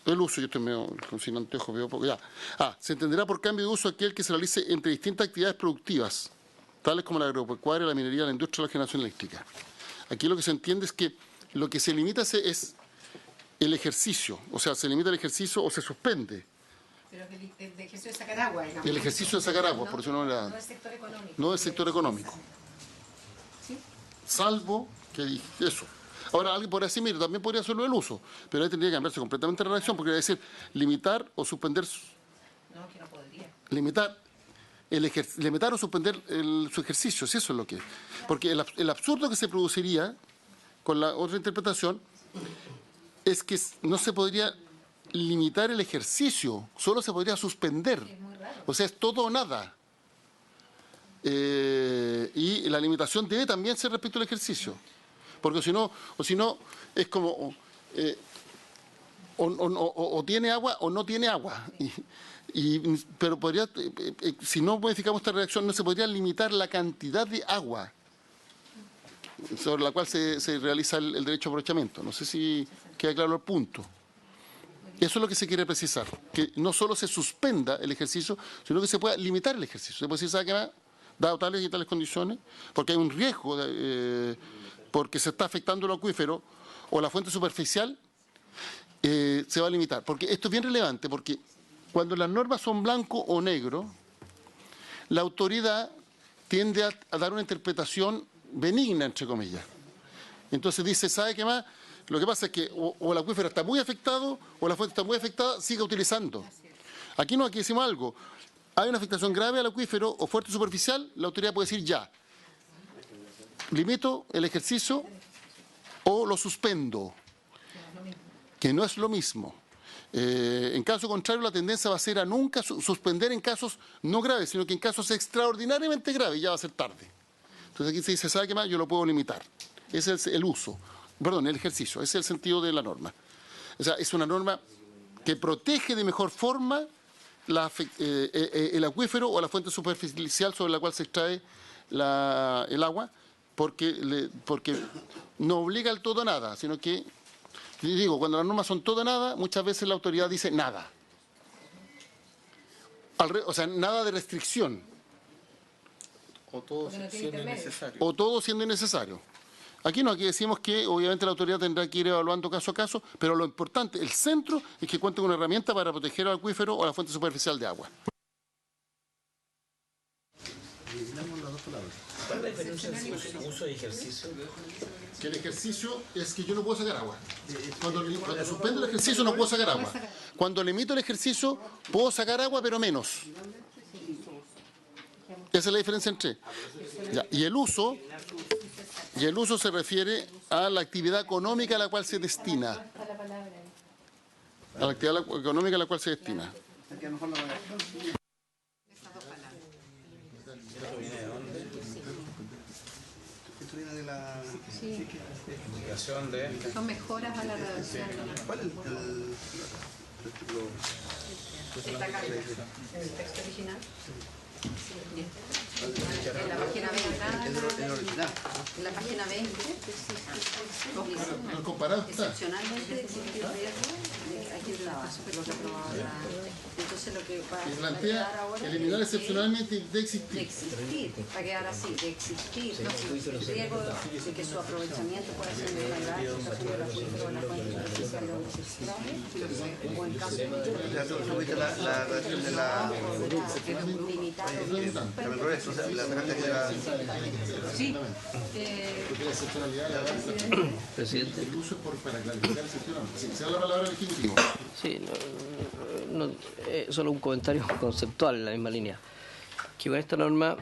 el uso, yo estoy medio sin anteojos, veo poco, ya. Se entenderá por cambio de uso aquel que se realice entre distintas actividades productivas, tales como la agropecuaria, la minería, la industria, la generación eléctrica. Aquí lo que se entiende es que lo que se limita es el ejercicio, o sea, se limita el ejercicio o se suspende. Pero el ejercicio de sacar agua, digamos. El ejercicio de sacar agua, por eso no era. No el sector económico. No el sector económico. ¿Sí? Salvo que eso. Ahora, alguien podría decir, mire, también podría hacerlo el uso, pero ahí tendría que cambiarse completamente la redacción, porque es decir, limitar o suspender. No, que no podría. Limitar o suspender su ejercicio, si eso es lo que es. Porque el absurdo que se produciría con la otra interpretación es que no se podría limitar el ejercicio, solo se podría suspender. O sea, es todo o nada. Y la limitación debe también ser respecto al ejercicio. Porque si no es como o tiene agua o no tiene agua. Pero podría, si no modificamos esta redacción, no se podría limitar la cantidad de agua sobre la cual se realiza el derecho a aprovechamiento. No sé si queda claro el punto. Eso es lo que se quiere precisar, que no solo se suspenda el ejercicio, sino que se pueda limitar el ejercicio. Se puede decir, ¿sabe qué más? Dado tales y tales condiciones, porque hay un riesgo, porque se está afectando el acuífero o la fuente superficial, se va a limitar. Porque esto es bien relevante, porque cuando las normas son blanco o negro, la autoridad tiende a dar una interpretación benigna, entre comillas. Entonces dice, ¿sabe qué más? Lo que pasa es que o el acuífero está muy afectado o la fuente está muy afectada, siga utilizando. Aquí no, aquí decimos algo. Hay una afectación grave al acuífero o fuerte superficial, la autoridad puede decir ya. Limito el ejercicio o lo suspendo, que no es lo mismo. En caso contrario, la tendencia va a ser a nunca suspender en casos no graves, sino que en casos extraordinariamente graves ya va a ser tarde. Entonces aquí se dice, ¿sabe qué más? Yo lo puedo limitar. Ese es el uso. Perdón, el ejercicio, ese es el sentido de la norma. O sea, es una norma que protege de mejor forma el acuífero o la fuente superficial sobre la cual se extrae el agua, porque no obliga al todo a nada, sino que, digo, cuando las normas son todo a nada, muchas veces la autoridad dice nada. O sea, nada de restricción. O todo siendo innecesario. O todo siendo innecesario. Aquí no, aquí decimos que obviamente la autoridad tendrá que ir evaluando caso a caso, pero lo importante, el centro, es que cuente con una herramienta para proteger al acuífero o a la fuente superficial de agua. ¿Cuál es la diferencia entre uso y ejercicio? Que el ejercicio es que yo no puedo sacar agua. Cuando suspendo el ejercicio no puedo sacar agua. Cuando limito el ejercicio puedo sacar agua, pero menos. Esa es la diferencia entre. Ya. Y el uso se refiere a la actividad económica a la cual se destina. A la actividad económica a la cual se destina. Esto viene de la Indicación de... Son mejoras a la redacción. ¿Cuál es el artículo? Está acá, en el texto original. En la página 20. El original. En la página 20. El comparado está. Excepcionalmente existe el riesgo de aquí estaba, lo que aprobaba entonces lo que va Y a plantea quedar ahora eliminar es excepcionalmente de de existir. existir, va a quedar así, de existir, riesgo de que su aprovechamiento pueda ser irregular, si se obstruye el acuífero o la fuente superficial de donde se extrae, o en caso de ¿Tuviste la redacción de la... limitado al revés? Sí. Porque la excepcionalidad la Presidente. el uso es para clarificar el sentido. Si se da la palabra al Ejecutivo. Sí, solo un comentario conceptual en la misma línea. Que con esta norma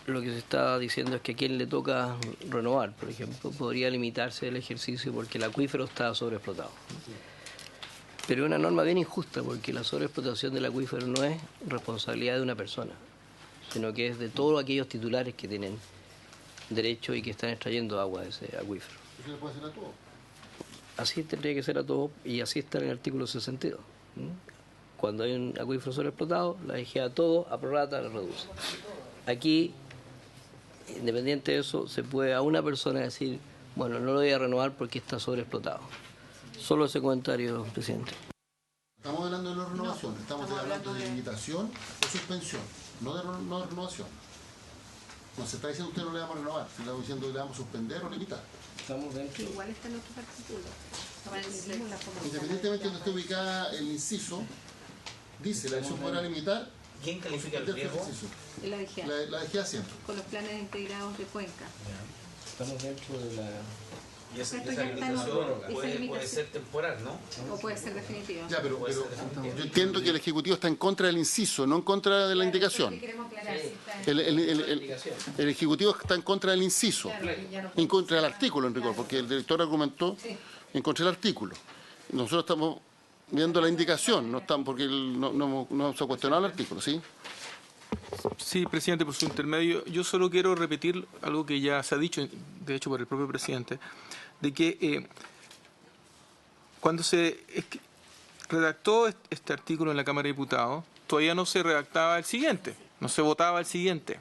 lo que se está diciendo es que a quien le toca renovar, por ejemplo, podría limitarse el ejercicio porque el acuífero está sobreexplotado. Pero es una norma bien injusta porque la sobreexplotación del acuífero no es responsabilidad de una persona, sino que es de todos aquellos titulares que tienen derecho y que están extrayendo agua de ese acuífero. ¿Eso le puede hacer a todos? Así tendría que ser a todos y así está en el artículo 62. Cuando hay un acuífero sobreexplotado, la DGA a todos, a prorrata, la reduce. Aquí, independiente de eso, se puede a una persona decir, bueno, no lo voy a renovar porque está sobreexplotado. Solo ese comentario, presidente. Estamos hablando de no renovación, estamos hablando de limitación o suspensión, no de renovación. No se está diciendo usted no le vamos a renovar, se está diciendo que le vamos a suspender o limitar. Estamos dentro. Igual está en otro artículo. Independientemente de donde esté ubicada el inciso, dice la acción podrá limitar. ¿Quién califica el suspender riesgo? inciso. La DGA, La DGA siempre. con los planes integrados de Cuenca. Estamos dentro de la... Y esa Esto ya está en limitación otro- esa puede limitación. ser temporal, ¿no? O puede ser definitiva. Ya, pero Puede ser definitiva. yo entiendo que el Ejecutivo está en contra del inciso, no en contra de la indicación. Queremos aclarar si está en- El Ejecutivo está en contra del inciso, en contra del artículo, en rigor, porque el director argumentó en contra del artículo. Nosotros estamos viendo la indicación, no estamos, porque no se ha cuestionado el artículo, ¿sí? Sí, presidente, por su intermedio, yo solo quiero repetir algo que ya se ha dicho, de hecho por el propio presidente, de que cuando se redactó este artículo en la Cámara de Diputados, todavía no se redactaba el siguiente, no se votaba el siguiente.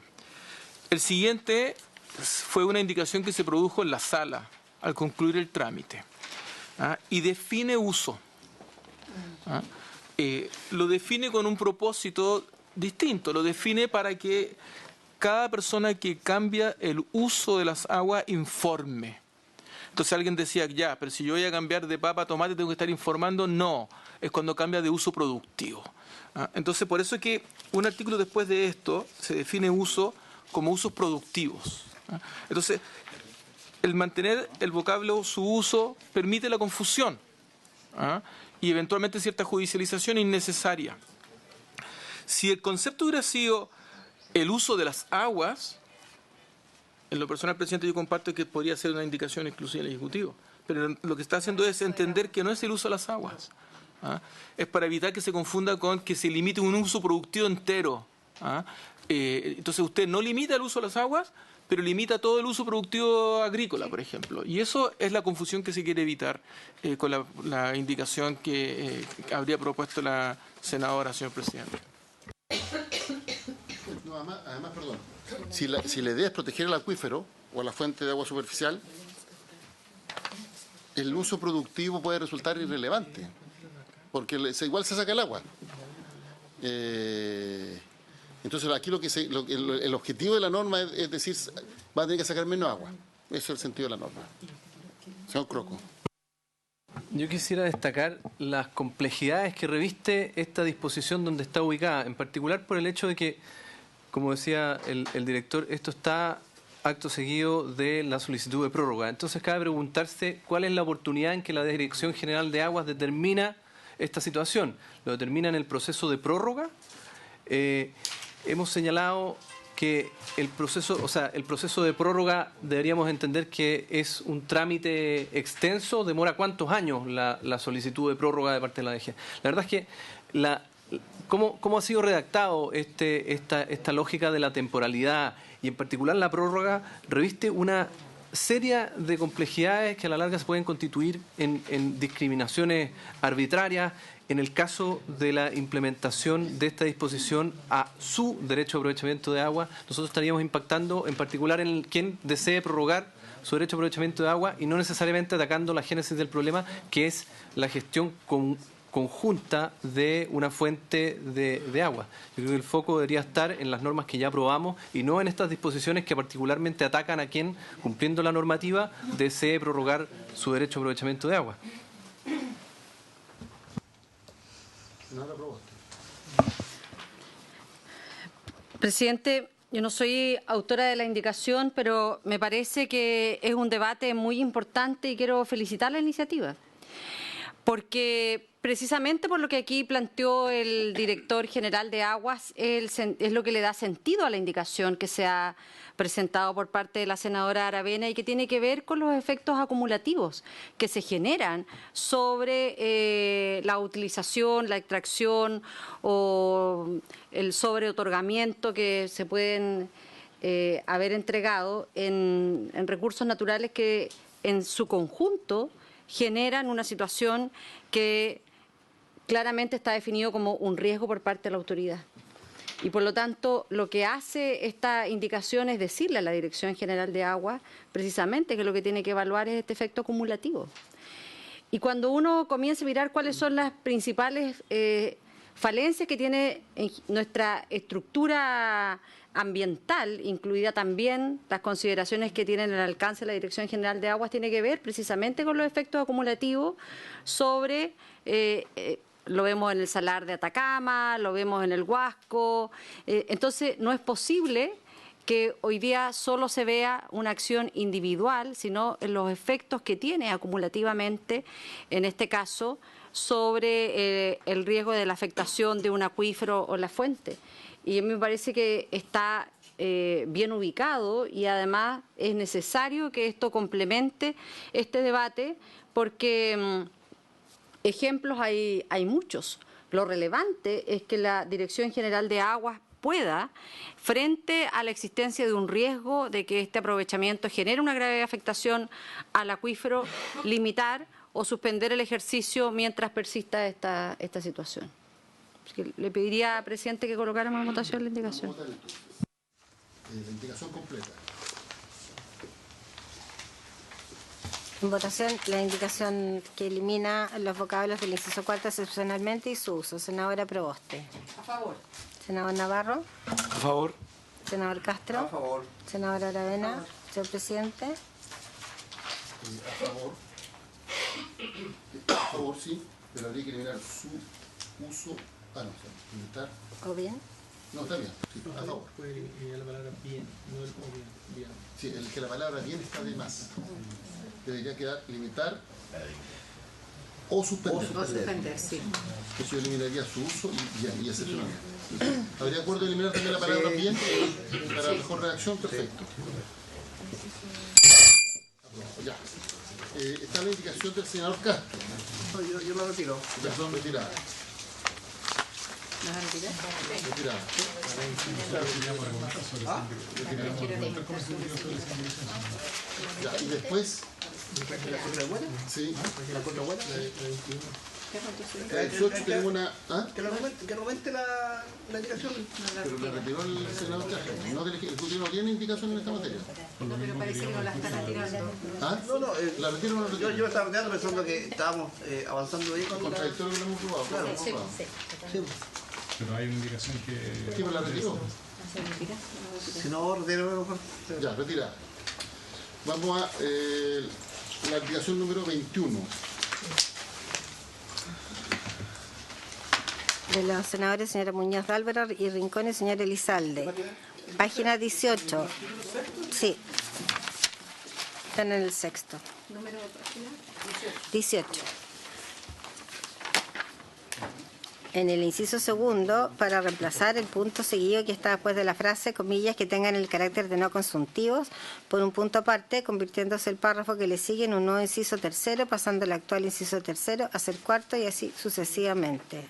El siguiente fue una indicación que se produjo en la sala al concluir el trámite, y define uso. Lo define con un propósito distinto, lo define para que cada persona que cambia el uso de las aguas informe. Entonces alguien decía, ya, pero si yo voy a cambiar de papa a tomate tengo que estar informando. No, es cuando cambia de uso productivo. Entonces por eso es que un artículo después de esto se define uso como usos productivos. Entonces el mantener el vocablo su uso permite la confusión y eventualmente cierta judicialización innecesaria. Si el concepto hubiera sido el uso de las aguas, en lo personal, presidente, yo comparto que podría ser una indicación exclusiva del Ejecutivo, pero lo que está haciendo es entender que no es el uso de las aguas. Es para evitar que se confunda con que se limite un uso productivo entero. Entonces usted no limita el uso de las aguas, pero limita todo el uso productivo agrícola, por ejemplo. Y eso es la confusión que se quiere evitar con la indicación que habría propuesto la senadora, señor presidente. No, además, perdón, si la idea es proteger el acuífero o la fuente de agua superficial, el uso productivo puede resultar irrelevante, porque igual se saca el agua. Entonces aquí el objetivo de la norma es decir, va a tener que sacar menos agua. Ese es el sentido de la norma. Señor Croco. Yo quisiera destacar las complejidades que reviste esta disposición donde está ubicada, en particular por el hecho de que, como decía el director, esto está acto seguido de la solicitud de prórroga. Entonces cabe preguntarse cuál es la oportunidad en que la Dirección General de Aguas determina esta situación. ¿Lo determina en el proceso de prórroga? Hemos señalado que el proceso de prórroga deberíamos entender que es un trámite extenso. ¿Demora cuántos años la solicitud de prórroga de parte de la DGA? La verdad es que ¿cómo ha sido redactado esta lógica de la temporalidad y en particular la prórroga reviste una serie de complejidades que a la larga se pueden constituir en discriminaciones arbitrarias en el caso de la implementación de esta disposición a su derecho a aprovechamiento de agua? Nosotros estaríamos impactando en particular en quien desee prorrogar su derecho a aprovechamiento de agua y no necesariamente atacando la génesis del problema, que es la gestión conjunta de una fuente de agua. Yo creo que el foco debería estar en las normas que ya aprobamos y no en estas disposiciones que particularmente atacan a quien, cumpliendo la normativa, desee prorrogar su derecho a aprovechamiento de agua. Presidente, Yo no soy autora de la indicación, pero me parece que es un debate muy importante y quiero felicitar la iniciativa. Porque precisamente por lo que aquí planteó el director general de Aguas es lo que le da sentido a la indicación que se ha presentado por parte de la senadora Aravena y que tiene que ver con los efectos acumulativos que se generan sobre la utilización, la extracción o el sobreotorgamiento que se pueden haber entregado en recursos naturales que en su conjunto generan una situación que claramente está definido como un riesgo por parte de la autoridad. Y por lo tanto, lo que hace esta indicación es decirle a la Dirección General de Agua precisamente que lo que tiene que evaluar es este efecto acumulativo. Y cuando uno comienza a mirar cuáles son las principales falencias que tiene nuestra estructura ambiental, incluida también las consideraciones que tienen el alcance de la Dirección General de Aguas, tiene que ver precisamente con los efectos acumulativos sobre, lo vemos en el Salar de Atacama, lo vemos en el Huasco, entonces no es posible que hoy día solo se vea una acción individual, sino en los efectos que tiene acumulativamente, en este caso, sobre el riesgo de la afectación de un acuífero o la fuente. Y a mí me parece que está bien ubicado y además es necesario que esto complemente este debate porque ejemplos hay muchos. Lo relevante es que la Dirección General de Aguas pueda, frente a la existencia de un riesgo de que este aprovechamiento genere una grave afectación al acuífero, limitar o suspender el ejercicio mientras persista esta situación. Le pediría, presidente, que colocáramos en votación la indicación. La indicación completa. En votación, la indicación que elimina los vocablos del inciso cuarto excepcionalmente y su uso. Senadora Proboste. A favor. Senador Navarro. A favor. Senador Castro. A favor. Senadora Aravena. Señor presidente. A favor, sí, pero habría que eliminar su uso. Ah, no, limitar. ¿O bien? No, está bien, sí, a favor. Puede eliminar la palabra bien, no el o bien. Sí, el que la palabra bien está de más. Debería quedar limitar o suspender. O suspender, sí. Eso yo eliminaría su uso y excepcionalmente. ¿Habría acuerdo de eliminar también la palabra bien para mejor redacción? Perfecto. Ya. Está la indicación del senador Castro. No, yo lo retiro. Ya, son retiradas. Retirada. Ya, y después. ¿La contrabuena? Sí. ¿La contrabuena? La 18 tenemos una. ¿Ah? Que argumente la indicación. Pero le retiró el senador Castro. No, el Ejecutivo no tiene indicación en esta materia. Pero parece que no la están retirando. ¿Ah? No, ¿La retiro o no la retiro? yo estaba quedando pensando que estábamos avanzando ahí con la... Contradictorio que lo hemos probado. Claro, Sí. Pero hay una indicación que... ¿Quién me la retiró? Si no, retiro mejor. Ya, retirada. Vamos a la indicación número 21. De los senadores, señora Muñoz de Álvaro y Rincón y señor Elizalde. Página 18. Sí. Están en el sexto. ¿Número de página? 18. En el inciso segundo, para reemplazar el punto seguido que está después de la frase, comillas, que tengan el carácter de no consuntivos, por un punto aparte, convirtiéndose el párrafo que le sigue en un nuevo inciso tercero, pasando el actual inciso tercero a ser cuarto y así sucesivamente.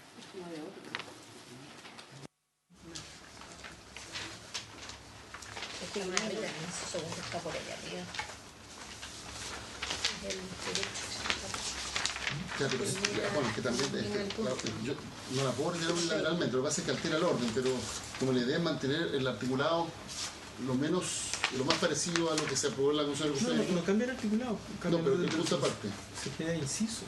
Ya, pero, bueno, que también yo no la puedo retirar unilateralmente, lo que pasa es que altera el orden, pero como la idea es mantener el articulado lo más parecido a lo que se aprobó en la Comisión de Recursos. No cambia el articulado. No, pero el punto aparte. Se genera incisos.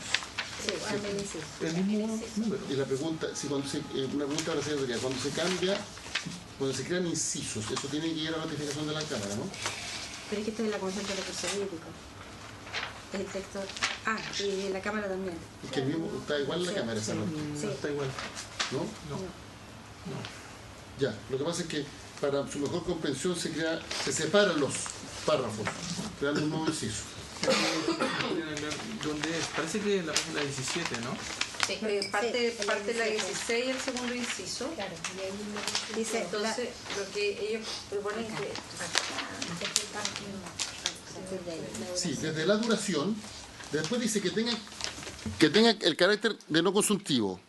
Sí, cambia el inciso. El mismo número. Y la pregunta, si cuando una pregunta de la secretaría, cuando se crean incisos, eso tiene que ir a la notificación de la Cámara, ¿no? Pero es que esto es la Comisión de Recursos Hídricos. Es el texto. Ah, y en la Cámara también. Es que el mismo está igual en la Cámara esa noche. Sí. Está igual. ¿No? No. Ya, lo que pasa es que para su mejor comprensión, se separan los párrafos, creando un nuevo inciso. ¿Dónde es? Parece que es la página 17, ¿no? Parte de la 16 el segundo inciso. Claro, y ahí dice, entonces, lo que ellos proponen es que... Sí, desde la duración, después dice que tenga el carácter de no consultivo.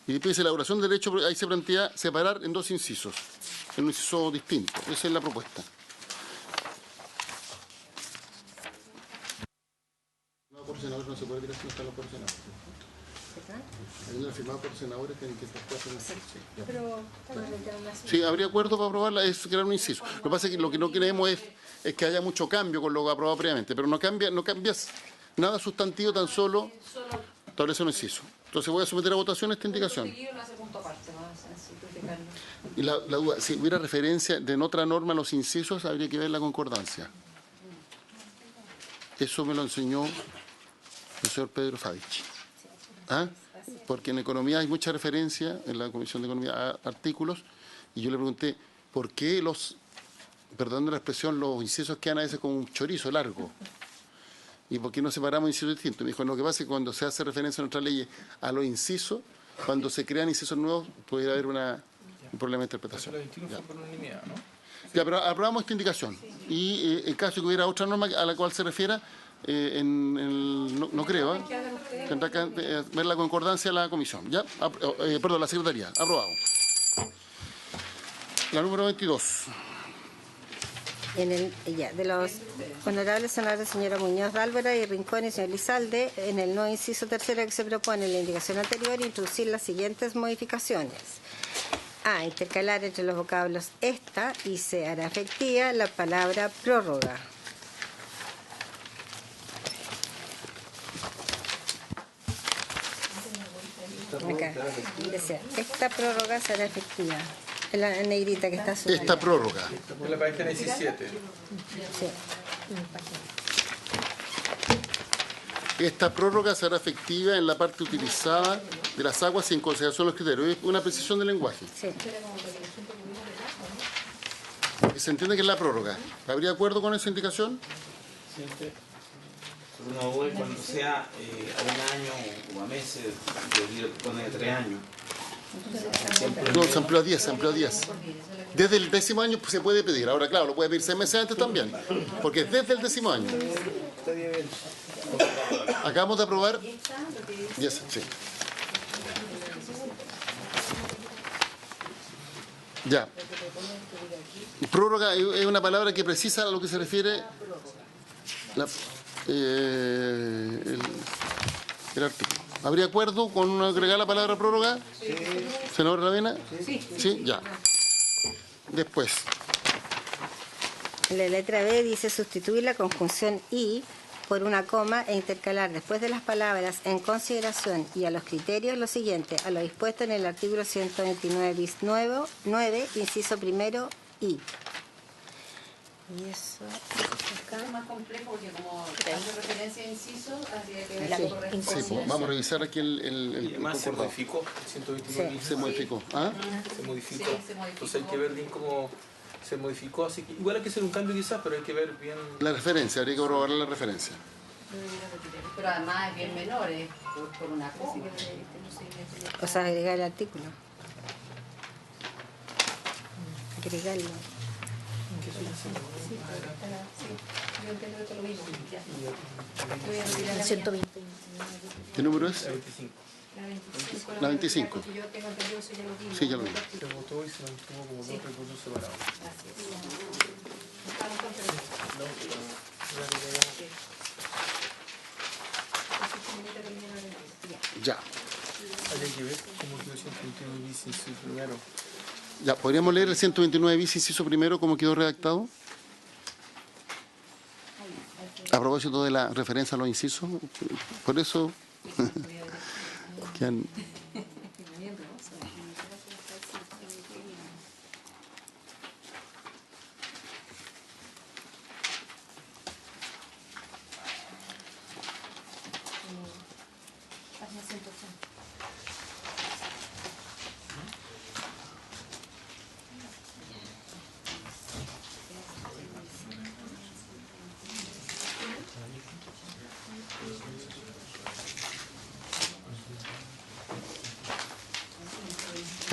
Y después dice la duración del derecho, ahí se plantea separar en dos incisos, en un inciso distinto. Esa es la propuesta. Por senadores no se puede tirar si no están los senadores. Hay firmado por senadores, tienen que estar cuatro en el sí, habría acuerdo para aprobarla, es crear un inciso. Lo que pasa es que lo que no queremos es que haya mucho cambio con lo aprobado previamente, pero no cambias nada sustantivo, tan solo establece un inciso. Entonces voy a someter a votación esta indicación. Y la duda, si hubiera referencia de en otra norma a los incisos, habría que ver la concordancia. Eso me lo enseñó el señor Pedro Favich. ¿Ah? Porque en economía hay mucha referencia, en la Comisión de Economía, a artículos, y yo le pregunté, ¿por qué perdón la expresión, los incisos quedan a veces como un chorizo largo? ¿Y por qué no separamos incisos distintos? Me dijo, lo que pasa es que cuando se hace referencia en nuestras leyes a los incisos, cuando se crean incisos nuevos, puede haber un problema de interpretación. Ya. Ya, pero aprobamos esta indicación. Y en caso de que hubiera otra norma a la cual se refiera, no creo, tendrá que ver la concordancia de la comisión. ¿Ya? Perdón, la secretaría. Aprobado. La número 22. De los honorables senadores señora Muñoz Dálvora y Rincón y señor Lizalde, en el nuevo inciso tercero que se propone en la indicación anterior, introducir las siguientes modificaciones. A. Intercalar entre los vocablos esta y se hará efectiva la palabra prórroga. Acá, dice, esta prórroga será efectiva. En la negrita que está subiendo. Esta prórroga. En la página 17. Sí. Esta prórroga será efectiva en la parte utilizada de las aguas sin consideración de los criterios. Es una precisión del lenguaje. Sí. Se entiende que es la prórroga. ¿Habría acuerdo con esa indicación? Uno vuelve cuando sea a un año o a meses, yo pone 3 años. No, se amplió a 10, se amplió a 10. Desde el 10º año se puede pedir. Ahora, claro, lo puede pedir 6 meses antes también, porque es desde el 10º año. Acabamos de aprobar 10, sí. Ya. Prórroga es una palabra que precisa a lo que se refiere el artículo. ¿Habría acuerdo con agregar la palabra prórroga? Sí. ¿Senador Ravena? Sí. Sí, ya. Después. La letra B dice sustituir la conjunción y por una coma e intercalar después de las palabras en consideración y a los criterios lo siguiente, a lo dispuesto en el artículo 129 bis 9, inciso primero y. Y eso Es más complejo porque como hace referencia a inciso, habría que ver la correspondencia. Sí, pues, vamos a revisar aquí el y además se modificó, el 129 se modificó. ¿Ah? Se modificó. Sí, se modificó. Entonces hay que ver bien cómo se modificó, así que igual hay que hacer un cambio quizás, pero hay que ver bien... La referencia, habría que probar la referencia. Pero además es bien menor, por una coma. O sea, agregar el artículo. Agregarlo. ¿Qué número es? La 25. Sí, ya lo vi. Se votó y se mantuvo como dos recursos separados. Ya. Hay que ver cómo quedó 129 bis inciso primero. Ya, ¿podríamos leer el 129 bis inciso primero cómo quedó redactado? A propósito de la referencia a los incisos, por eso quedan...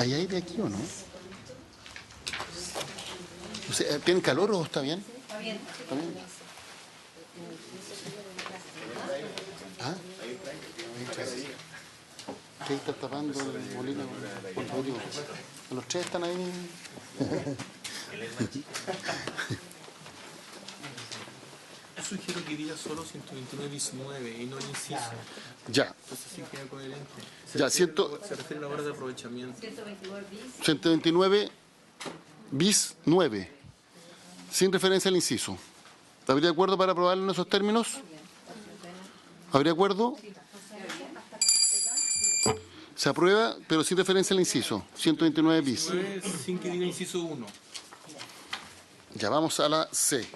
¿Hay aire aquí o no? O sea, ¿tienen calor o está bien? Está bien. ¿Está bien? ¿Ah? ¿Qué está tapando el molino? Los tres están ahí. Yo sugiero que diga solo 129.19 y no el inciso. Ya. Entonces sí queda coherente. Ya, Se refiere a la hora de aprovechamiento. 129 bis 9, sin referencia al inciso. ¿Habría acuerdo para aprobarlo en esos términos? ¿Habría acuerdo? Se aprueba, pero sin referencia al inciso. 129 bis. Sin que diga inciso 1. Ya vamos a la C.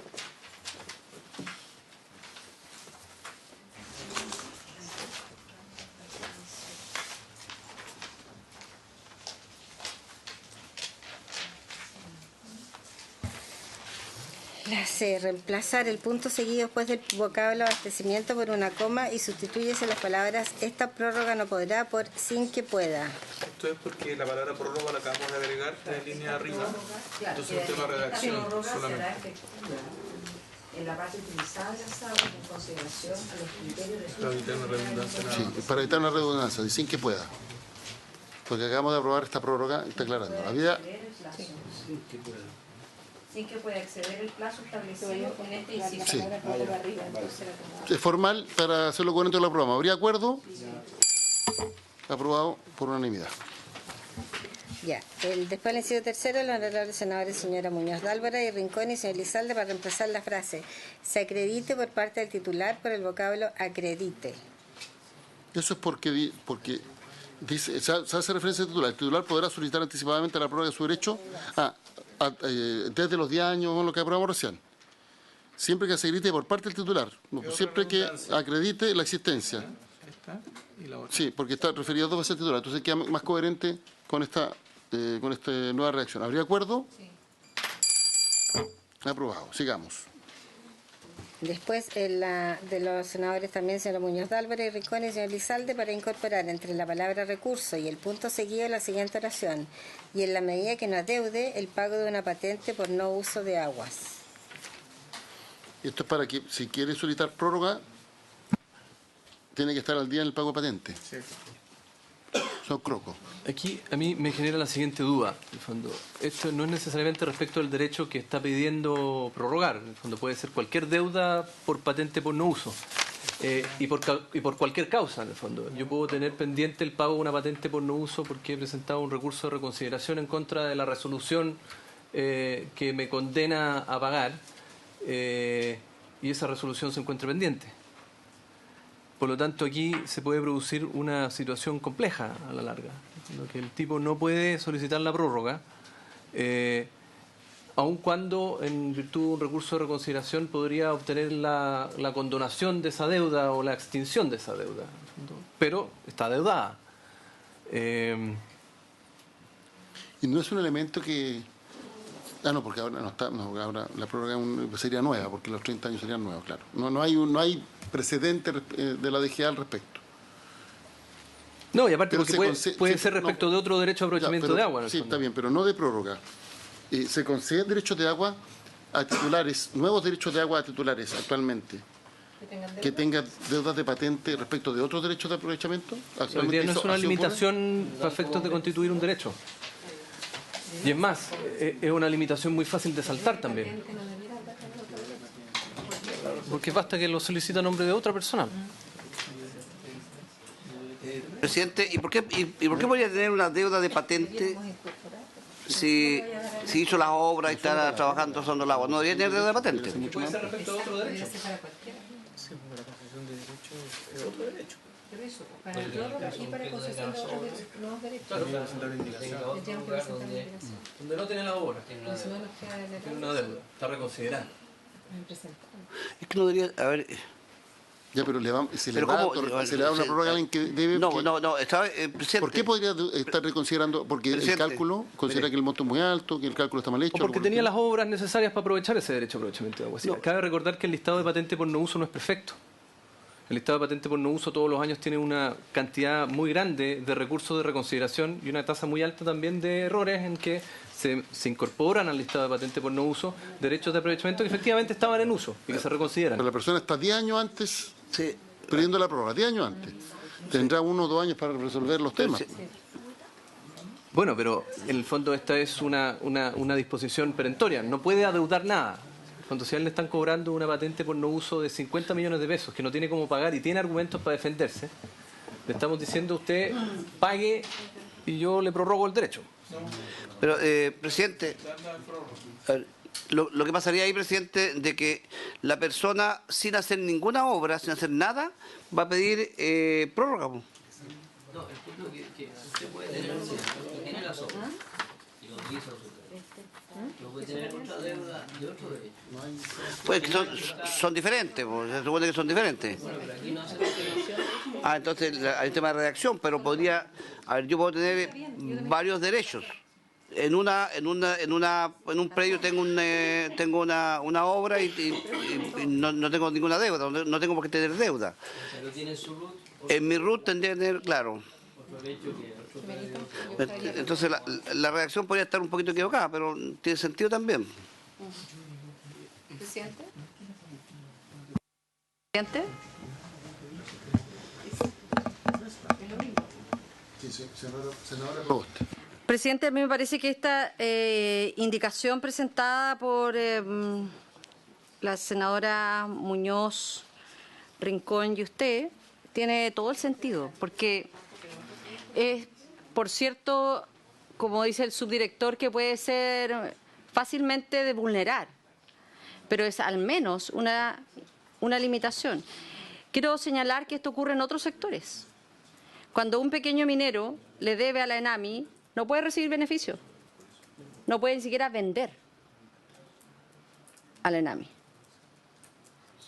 La C. Reemplazar el punto seguido después del vocablo abastecimiento por una coma y sustituyese las palabras esta prórroga no podrá por sin que pueda. Esto es porque la palabra prórroga la acabamos de agregar en línea arriba. Entonces es un tema de redacción solamente. En la parte utilizada de las aguas en consideración a los criterios de Para evitar una redundancia. Sí, para evitar una redundancia, y sin que pueda. Porque acabamos de aprobar esta prórroga, está aclarando. Había... sin que pueda exceder el plazo establecido en este inciso. Sí. Es formal para hacerlo coherente con la programa. ¿Habría acuerdo? Aprobado por unanimidad. Ya. Después del inciso tercero, los honorables senadores señora Muñoz de Álvara y Rincón y señor Lizalde para reemplazar la frase se acredite por parte del titular por el vocablo acredite. Eso es porque dice, se hace referencia al titular. El titular podrá solicitar anticipadamente la prórroga de su derecho desde los 10 años, lo que aprobamos recién. Siempre que se acredite por parte del titular. Siempre que acredite la existencia. Sí, porque está referido dos veces al titular. Entonces queda más coherente con esta nueva redacción. ¿Habría acuerdo? Sí. Aprobado. Sigamos. Después, de los senadores también, señor Muñoz de Álvara y Rincón y señor Lizalde, para incorporar entre la palabra recurso y el punto seguido la siguiente oración. Y en la medida que no adeude el pago de una patente por no uso de aguas. Esto es para que, si quiere solicitar prórroga, tiene que estar al día en el pago de patente. Sí. Son crocos. Aquí a mí me genera la siguiente duda, en el fondo. Esto no es necesariamente respecto al derecho que está pidiendo prorrogar. En el fondo puede ser cualquier deuda por patente por no uso. Y por cualquier causa, en el fondo. Yo puedo tener pendiente el pago de una patente por no uso porque he presentado un recurso de reconsideración en contra de la resolución que me condena a pagar y esa resolución se encuentra pendiente. Por lo tanto, aquí se puede producir una situación compleja a la larga, en que el tipo no puede solicitar la prórroga, aun cuando, en virtud de un recurso de reconsideración, podría obtener la condonación de esa deuda o la extinción de esa deuda, pero está adeudada. Y no es un elemento que... no, porque ahora no está, no, ahora la prórroga sería nueva, porque los 30 años serían nuevos, claro. No hay precedente de la DGA al respecto. No, y aparte Pero porque puede ser respecto de otro derecho de aprovechamiento de agua. Sí, está bien, pero no de prórroga. Se conceden derechos de agua a titulares, nuevos derechos de agua a titulares actualmente, que tengan deudas de patente respecto de otros derechos de aprovechamiento. Hoy día no es una limitación para efectos de constituir un derecho. Y es más, es una limitación muy fácil de saltar también. Porque basta que lo solicite a nombre de otra persona. Presidente, ¿y por qué podría tener una deuda de patente si hizo las obras y está trabajando usando el agua? ¿No debería tener deuda de patente? Puede ser respecto a otro derecho. Es otro derecho. Pero eso, para el prórroga y para concesión de otros nuevos derechos. Claro, donde no tiene la obra, tiene una deuda, está reconsiderada. Es que no debería... A ver... Ya, pero se le da una prórroga a alguien que debe... No, presidente. ¿Por qué podría estar reconsiderando? Porque el cálculo considera que el monto es muy alto, que el cálculo está mal hecho. O porque tenía las obras necesarias para aprovechar ese derecho de aprovechamiento de agua. Cabe recordar que el listado de patente por no uso no es perfecto. El listado de patente por no uso todos los años tiene una cantidad muy grande de recursos de reconsideración y una tasa muy alta también de errores en que se incorporan al listado de patente por no uso derechos de aprovechamiento que efectivamente estaban en uso y que se reconsideran. Pero la persona está 10 años antes pidiendo la prórroga, 10 años antes. Tendrá 1 o 2 años para resolver los temas. Bueno, pero en el fondo esta es una disposición perentoria, no puede adeudar nada. Cuando si a él le están cobrando una patente por no uso de 50 millones de pesos que no tiene cómo pagar y tiene argumentos para defenderse, le estamos diciendo usted pague y yo le prorrogo el derecho. Pero, presidente, lo que pasaría ahí, presidente, de que la persona sin hacer ninguna obra, sin hacer nada, va a pedir prórroga. No, el punto que usted puede tener tiene las obras y lo utiliza lo puede tener otra deuda de otro derecho. Pues que son diferentes, pues, se supone que son diferentes. Bueno, pero aquí no hace continuación. Entonces hay un tema de redacción, pero podría, a ver, yo puedo tener varios derechos. En un predio tengo una obra y no tengo ninguna deuda, no tengo por qué tener deuda. Pero tiene su RUT. En mi RUT tendría que tener, claro. Entonces la redacción podría estar un poquito equivocada, pero tiene sentido también. ¿Presidente? ¿Presidente? Presidente, a mí me parece que esta indicación presentada por la senadora Muñoz, Rincón y usted tiene todo el sentido, porque es, por cierto, como dice el subdirector, que puede ser fácilmente de vulnerar, pero es al menos una limitación. Quiero señalar que esto ocurre en otros sectores. Cuando un pequeño minero le debe a la ENAMI, no puede recibir beneficios, no puede ni siquiera vender a la ENAMI.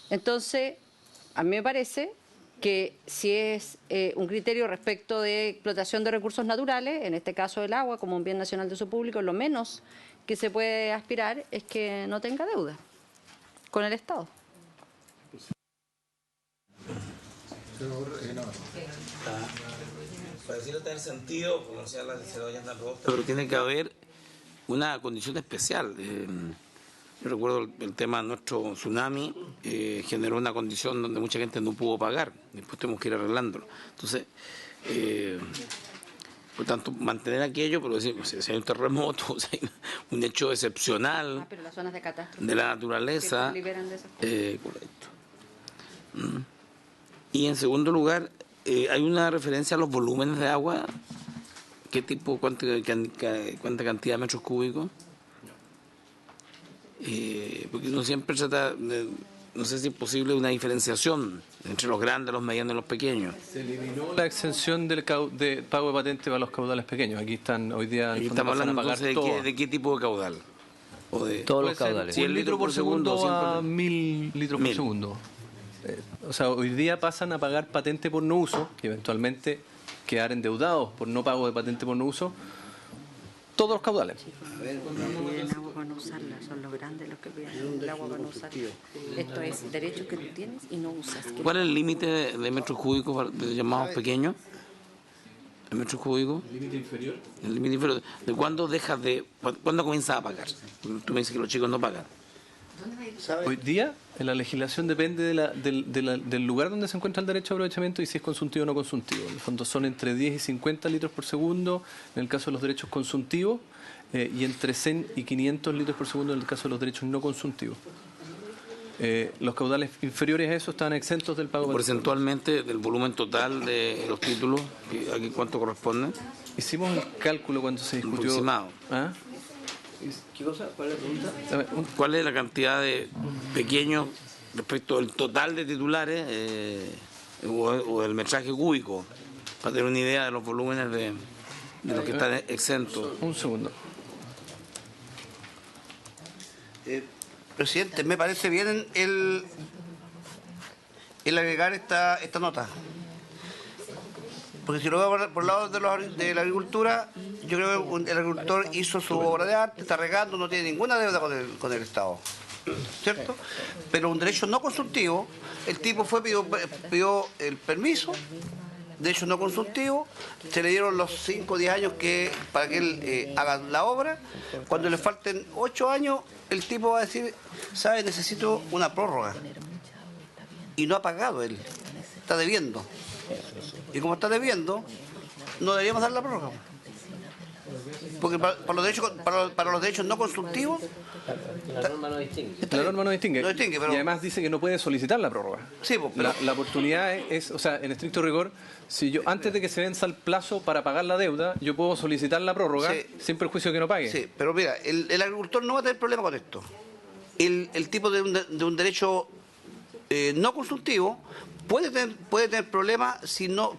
Entonces, a mí me parece que si es un criterio respecto de explotación de recursos naturales, en este caso el agua como un bien nacional de uso público, lo menos que se puede aspirar es que no tenga deuda con el Estado. Para decirlo tener sentido, como decía la senadora Yasna Proboste, pero tiene que haber una condición especial. Yo recuerdo el tema de nuestro tsunami, generó una condición donde mucha gente no pudo pagar, después tuvimos que ir arreglándolo. Entonces, por tanto, mantener aquello, pero decir, si hay un terremoto, si hay un hecho excepcional Pero las zonas de catástrofe de la naturaleza, que se liberan de esas cosas. correcto. Y en segundo lugar, hay una referencia a los volúmenes de agua. ¿Qué tipo, cuánta cantidad de metros cúbicos? Porque uno siempre trata de, no sé si es posible una diferenciación entre los grandes, los medianos y los pequeños. Se eliminó la exención de pago de patente para los caudales pequeños. Aquí están hoy día Aquí estamos hablando entonces de qué tipo de caudal. O de, todos los caudales. 100 litros por segundo a 1000 litros por segundo. O sea, hoy día pasan a pagar patente por no uso y eventualmente quedar endeudados por no pago de patente por no uso todos los caudales. Piden agua para no usarla, son los grandes los que piden el agua para no usarla. Esto es derechos que tú tienes y no usas. ¿Cuál es el límite de metros cúbicos de llamados pequeños? ¿El metro cúbico? ¿El límite inferior? El límite inferior. ¿De cuándo dejas de, cuándo comienzas a pagar? Tú me dices que los chicos no pagan. Hoy día la legislación depende del lugar donde se encuentra el derecho a aprovechamiento y si es consuntivo o no consuntivo. En el fondo son entre 10 y 50 litros por segundo en el caso de los derechos consuntivos y entre 100 y 500 litros por segundo en el caso de los derechos no consuntivos. Los caudales inferiores a eso están exentos del pago. Porcentualmente del volumen total de los títulos, ¿a cuánto corresponde? Hicimos el cálculo cuando se discutió. Aproximado. ¿Ah? ¿Qué cosa? ¿Cuál es la pregunta? ¿Cuál es la cantidad de pequeños respecto al total de titulares o el metraje cúbico? Para tener una idea de los volúmenes de los que están exentos. Un segundo. Presidente, me parece bien el agregar esta nota. Porque si lo veo por el lado de la agricultura, yo creo que el agricultor hizo su obra de arte, está regando, no tiene ninguna deuda con el Estado. ¿cierto? Pero un derecho no consultivo, el tipo pidió el permiso, derecho no consultivo, se le dieron los 5 o 10 años para que él haga la obra. Cuando le falten 8 años, el tipo va a decir, ¿sabe? Necesito una prórroga. Y no ha pagado él, está debiendo. Y como está debiendo, no deberíamos dar la prórroga. Porque para los derechos no consultivos, La norma no distingue. La norma no distingue. No distingue, pero- Y además dice que no puede solicitar la prórroga. Sí, pues, pero- La oportunidad es, o sea, en estricto rigor, si yo antes de que se venza el plazo para pagar la deuda, yo puedo solicitar la prórroga Sí. sin perjuicio de que no pague. sí, pero mira, el agricultor no va a tener problema con esto. El tipo de un derecho no consultivo puede tener problemas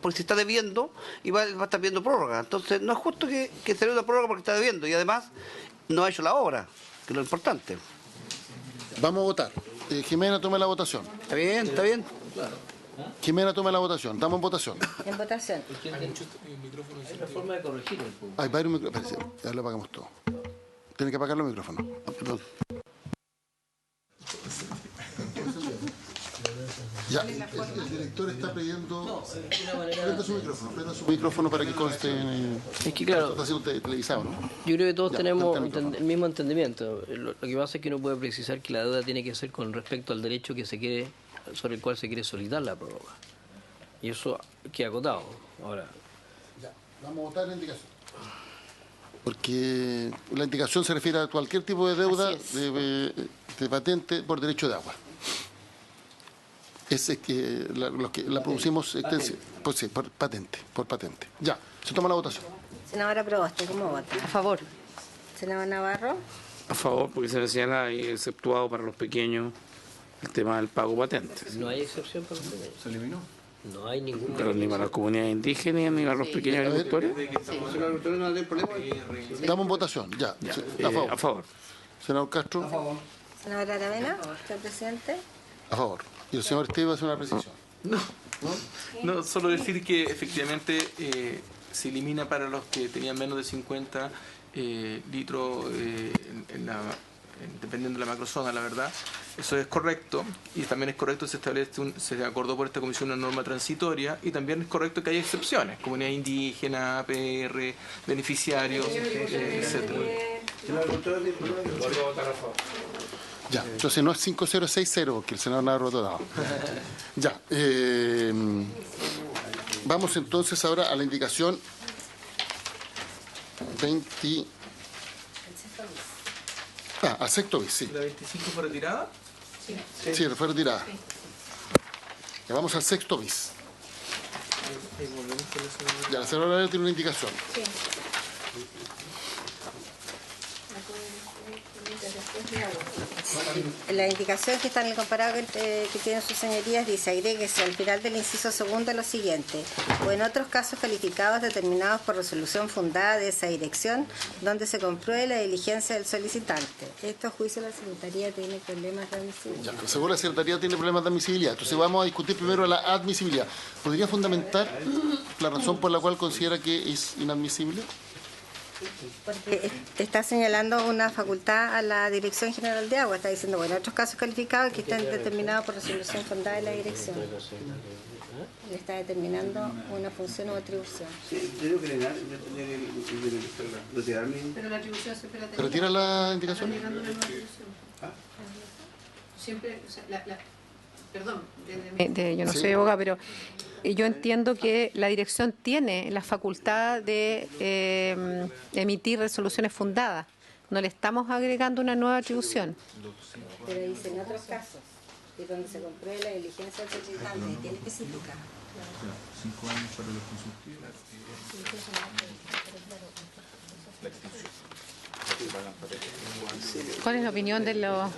porque si está debiendo y va a estar pidiendo prórroga. Entonces no es justo que se dé una prórroga porque está debiendo y además no ha hecho la obra, que es lo importante. Vamos a votar. Jimena, tome la votación. ¿Está bien? ¿Está bien? Jimena, tome la votación. Estamos en votación. En votación. Hay una forma de corregir el punto. Hay varios micrófonos. Espérese, ya lo apagamos todo. Tiene que apagar los micrófonos. Perdón. Ya, el director está pidiendo... Prenda su micrófono para que conste... Es que claro, Está siendo televisado, ¿no? yo creo que todos Ya, tenemos cuéntame, por el mismo entendimiento. Lo que pasa es que uno puede precisar que la deuda tiene que ser con respecto al derecho sobre el cual se quiere solicitar la prórroga. Y eso queda acotado. Ahora, Ya, vamos a votar la indicación. Porque la indicación se refiere a cualquier tipo de deuda de patente por derecho de agua. Es que la producimos pues sí, por patente. Ya, se toma la votación. Senadora Proboste, ¿cómo vota? A favor. Senador Navarro. A favor, porque se señala y exceptuado para los pequeños el tema del pago patente. no hay excepción para los pequeños. Se eliminó. No hay ningún. Pero ni para las comunidades indígenas ni para los pequeños agricultores. Estamos en votación, ya. Ya, A favor. a favor. Senador Castro. A favor. Senadora Aravena, señor presidente. A favor. Y el señor Esteban hace una precisión. No, solo decir que efectivamente se elimina para los que tenían menos de 50 litros dependiendo de la macrozona, la verdad. Eso es correcto, y también es correcto que se acordó por esta comisión una norma transitoria, y también es correcto que hay excepciones, comunidad indígena, APR, beneficiarios, etc. Ya, entonces no es 5060, que el senador Navarro ha dado. Ya, vamos entonces ahora a la indicación 20... al sexto bis, sí. ¿La 25 fue retirada? Sí, fue retirada. Ya vamos al sexto bis. Ya, la senadora tiene una indicación. La indicación que está en el comparado que tienen sus señorías dice: agréguese al final del inciso segundo lo siguiente: o en otros casos calificados determinados por resolución fundada de esa dirección donde se compruebe la diligencia del solicitante. Estos juicios la Secretaría tiene problemas de admisibilidad. Ya, según la Secretaría tiene problemas de admisibilidad. Entonces vamos a discutir primero la admisibilidad. ¿Podría fundamentar la razón por la cual considera que es inadmisible? Porque está señalando una facultad a la Dirección General de Agua. Está diciendo, bueno, otros casos calificados que están determinados por resolución fundada de la dirección. Le está determinando una función o atribución. Sí, yo digo que retirar mi... Pero la atribución siempre la ¿Se retira la indicación? Siempre, o sea, perdón, yo no soy abogada, pero yo entiendo que la dirección tiene la facultad de emitir resoluciones fundadas. No le estamos agregando una nueva atribución. Pero dice en otros casos, y donde se compruebe la diligencia del solicitante, tiene específica. 5 años para los consultivos. ¿Cuál es la opinión de los...?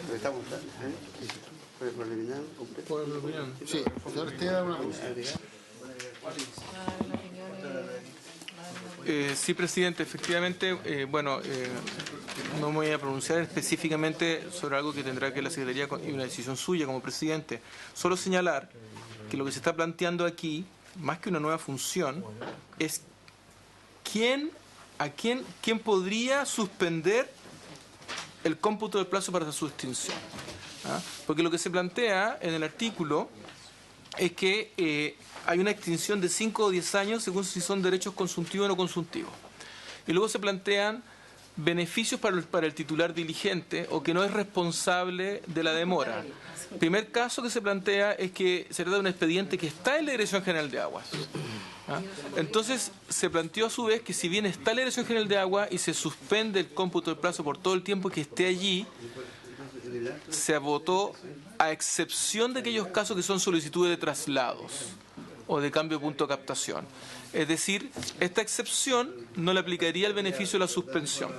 Sí, señor Esteban, una pregunta. Sí, presidente, efectivamente, no me voy a pronunciar específicamente sobre algo que tendrá que la Secretaría y una decisión suya como presidente. Solo señalar que lo que se está planteando aquí, más que una nueva función, es quién podría suspender el cómputo del plazo para su extinción. ¿ah? Porque lo que se plantea en el artículo es que hay una extinción de 5 o 10 años según si son derechos consuntivos o no consuntivos. Y luego se plantean beneficios para el titular diligente o que no es responsable de la demora. El primer caso que se plantea es que se trata de un expediente que está en la Dirección General de Aguas. ¿Ah? Entonces se planteó a su vez que si bien está en la Dirección General de Aguas y se suspende el cómputo del plazo por todo el tiempo que esté allí, se votó a excepción de aquellos casos que son solicitudes de traslados o de cambio de punto de captación. Es decir, esta excepción no le aplicaría el beneficio de la suspensión.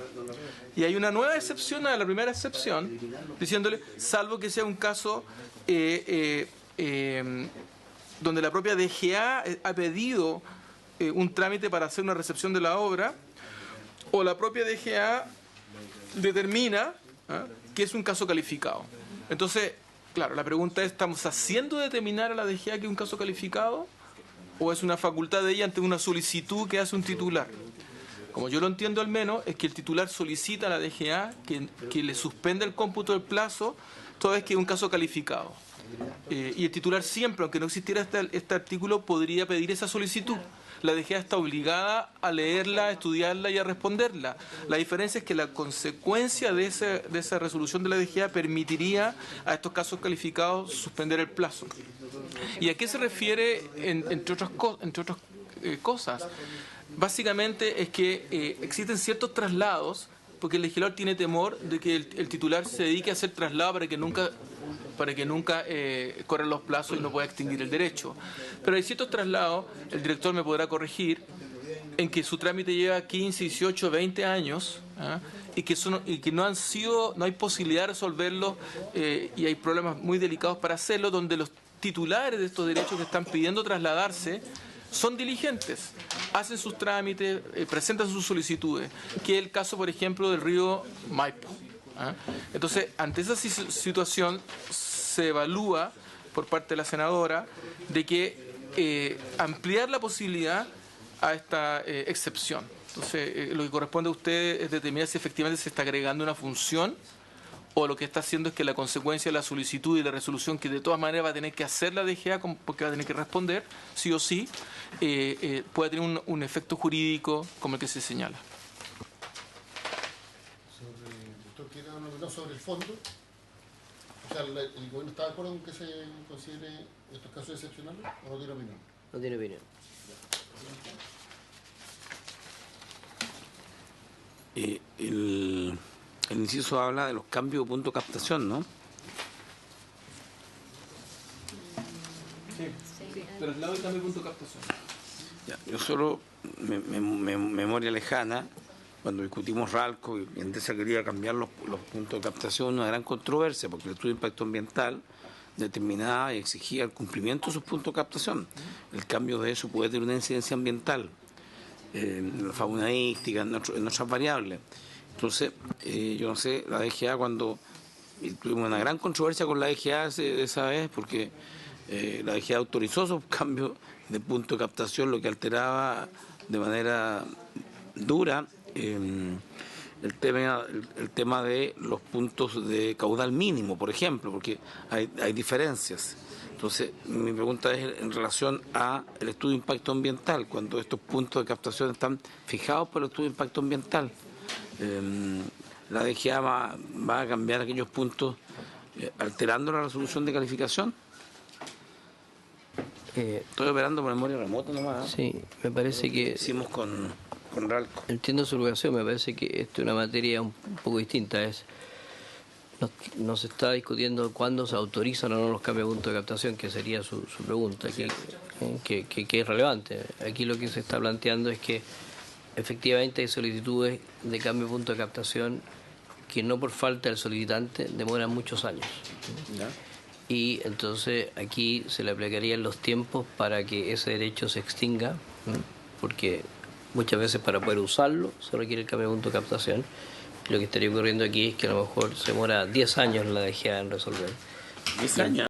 Y hay una nueva excepción a la primera excepción, diciéndole, salvo que sea un caso donde la propia DGA ha pedido un trámite para hacer una recepción de la obra, o la propia DGA determina que es un caso calificado. Entonces, claro, la pregunta es, ¿estamos haciendo determinar a la DGA que es un caso calificado? ¿O es una facultad de ella ante una solicitud que hace un titular? Como yo lo entiendo al menos, es que el titular solicita a la DGA que le suspenda el cómputo del plazo toda vez que es un caso calificado. Y el titular siempre, aunque no existiera este artículo, podría pedir esa solicitud. La DGA está obligada a leerla, a estudiarla y a responderla. La diferencia es que la consecuencia de esa resolución de la DGA permitiría a estos casos calificados suspender el plazo. ¿Y a qué se refiere, entre otras cosas? Básicamente es que existen ciertos traslados, porque el legislador tiene temor de que el titular se dedique a hacer traslado para que nunca corran los plazos y no pueda extinguir el derecho. Pero hay ciertos traslados, el director me podrá corregir, en que su trámite lleva 15, 18, 20 años, y que no hay posibilidad de resolverlo, y hay problemas muy delicados para hacerlo, donde los titulares de estos derechos que están pidiendo trasladarse son diligentes, hacen sus trámites, presentan sus solicitudes, que es el caso, por ejemplo, del río Maipo. Entonces, ante esa situación se evalúa por parte de la senadora de que ampliar la posibilidad a esta excepción. Entonces, lo que corresponde a usted es determinar si efectivamente se está agregando una función o lo que está haciendo es que la consecuencia de la solicitud y la resolución, que de todas maneras va a tener que hacer la DGA, porque va a tener que responder, sí o sí, pueda tener un efecto jurídico como el que se señala. ¿Doctor quiere dar una opinión sobre el fondo? O sea, ¿el gobierno está de acuerdo con que se considere estos casos excepcionales o no tiene opinión? No tiene opinión. El inciso habla de los cambios de punto de captación, ¿no? Sí, traslado y cambio de punto de captación. Ya, yo solo, memoria lejana, cuando discutimos RALCO y Endesa quería cambiar los puntos de captación, una gran controversia, porque el estudio de impacto ambiental determinaba y exigía el cumplimiento de sus puntos de captación. El cambio de eso puede tener una incidencia ambiental, en la faunaística, en otras variables. Entonces, yo no sé, la DGA cuando tuvimos una gran controversia con la DGA esa vez, porque la DGA autorizó esos cambios de punto de captación, lo que alteraba de manera dura el tema de los puntos de caudal mínimo, por ejemplo, porque hay diferencias. Entonces, mi pregunta es en relación al estudio de impacto ambiental, cuando estos puntos de captación están fijados por el estudio de impacto ambiental. ¿La DGA va a cambiar aquellos puntos alterando la resolución de calificación? Estoy operando por memoria remota nomás. Sí, me parece que... Hicimos con RALCO. Entiendo su obligación, me parece que esto es una materia un poco distinta. No se está discutiendo cuándo se autorizan o no los cambios de punto de captación, que sería su pregunta, que es relevante. Aquí lo que se está planteando es que efectivamente hay solicitudes de cambio de punto de captación que no por falta del solicitante demoran muchos años. ¿Ya? Y entonces aquí se le aplicarían los tiempos para que ese derecho se extinga, porque muchas veces para poder usarlo se requiere el cambio de punto de captación. Lo que estaría ocurriendo aquí es que a lo mejor se demora 10 años la DGA en resolver. 10 años.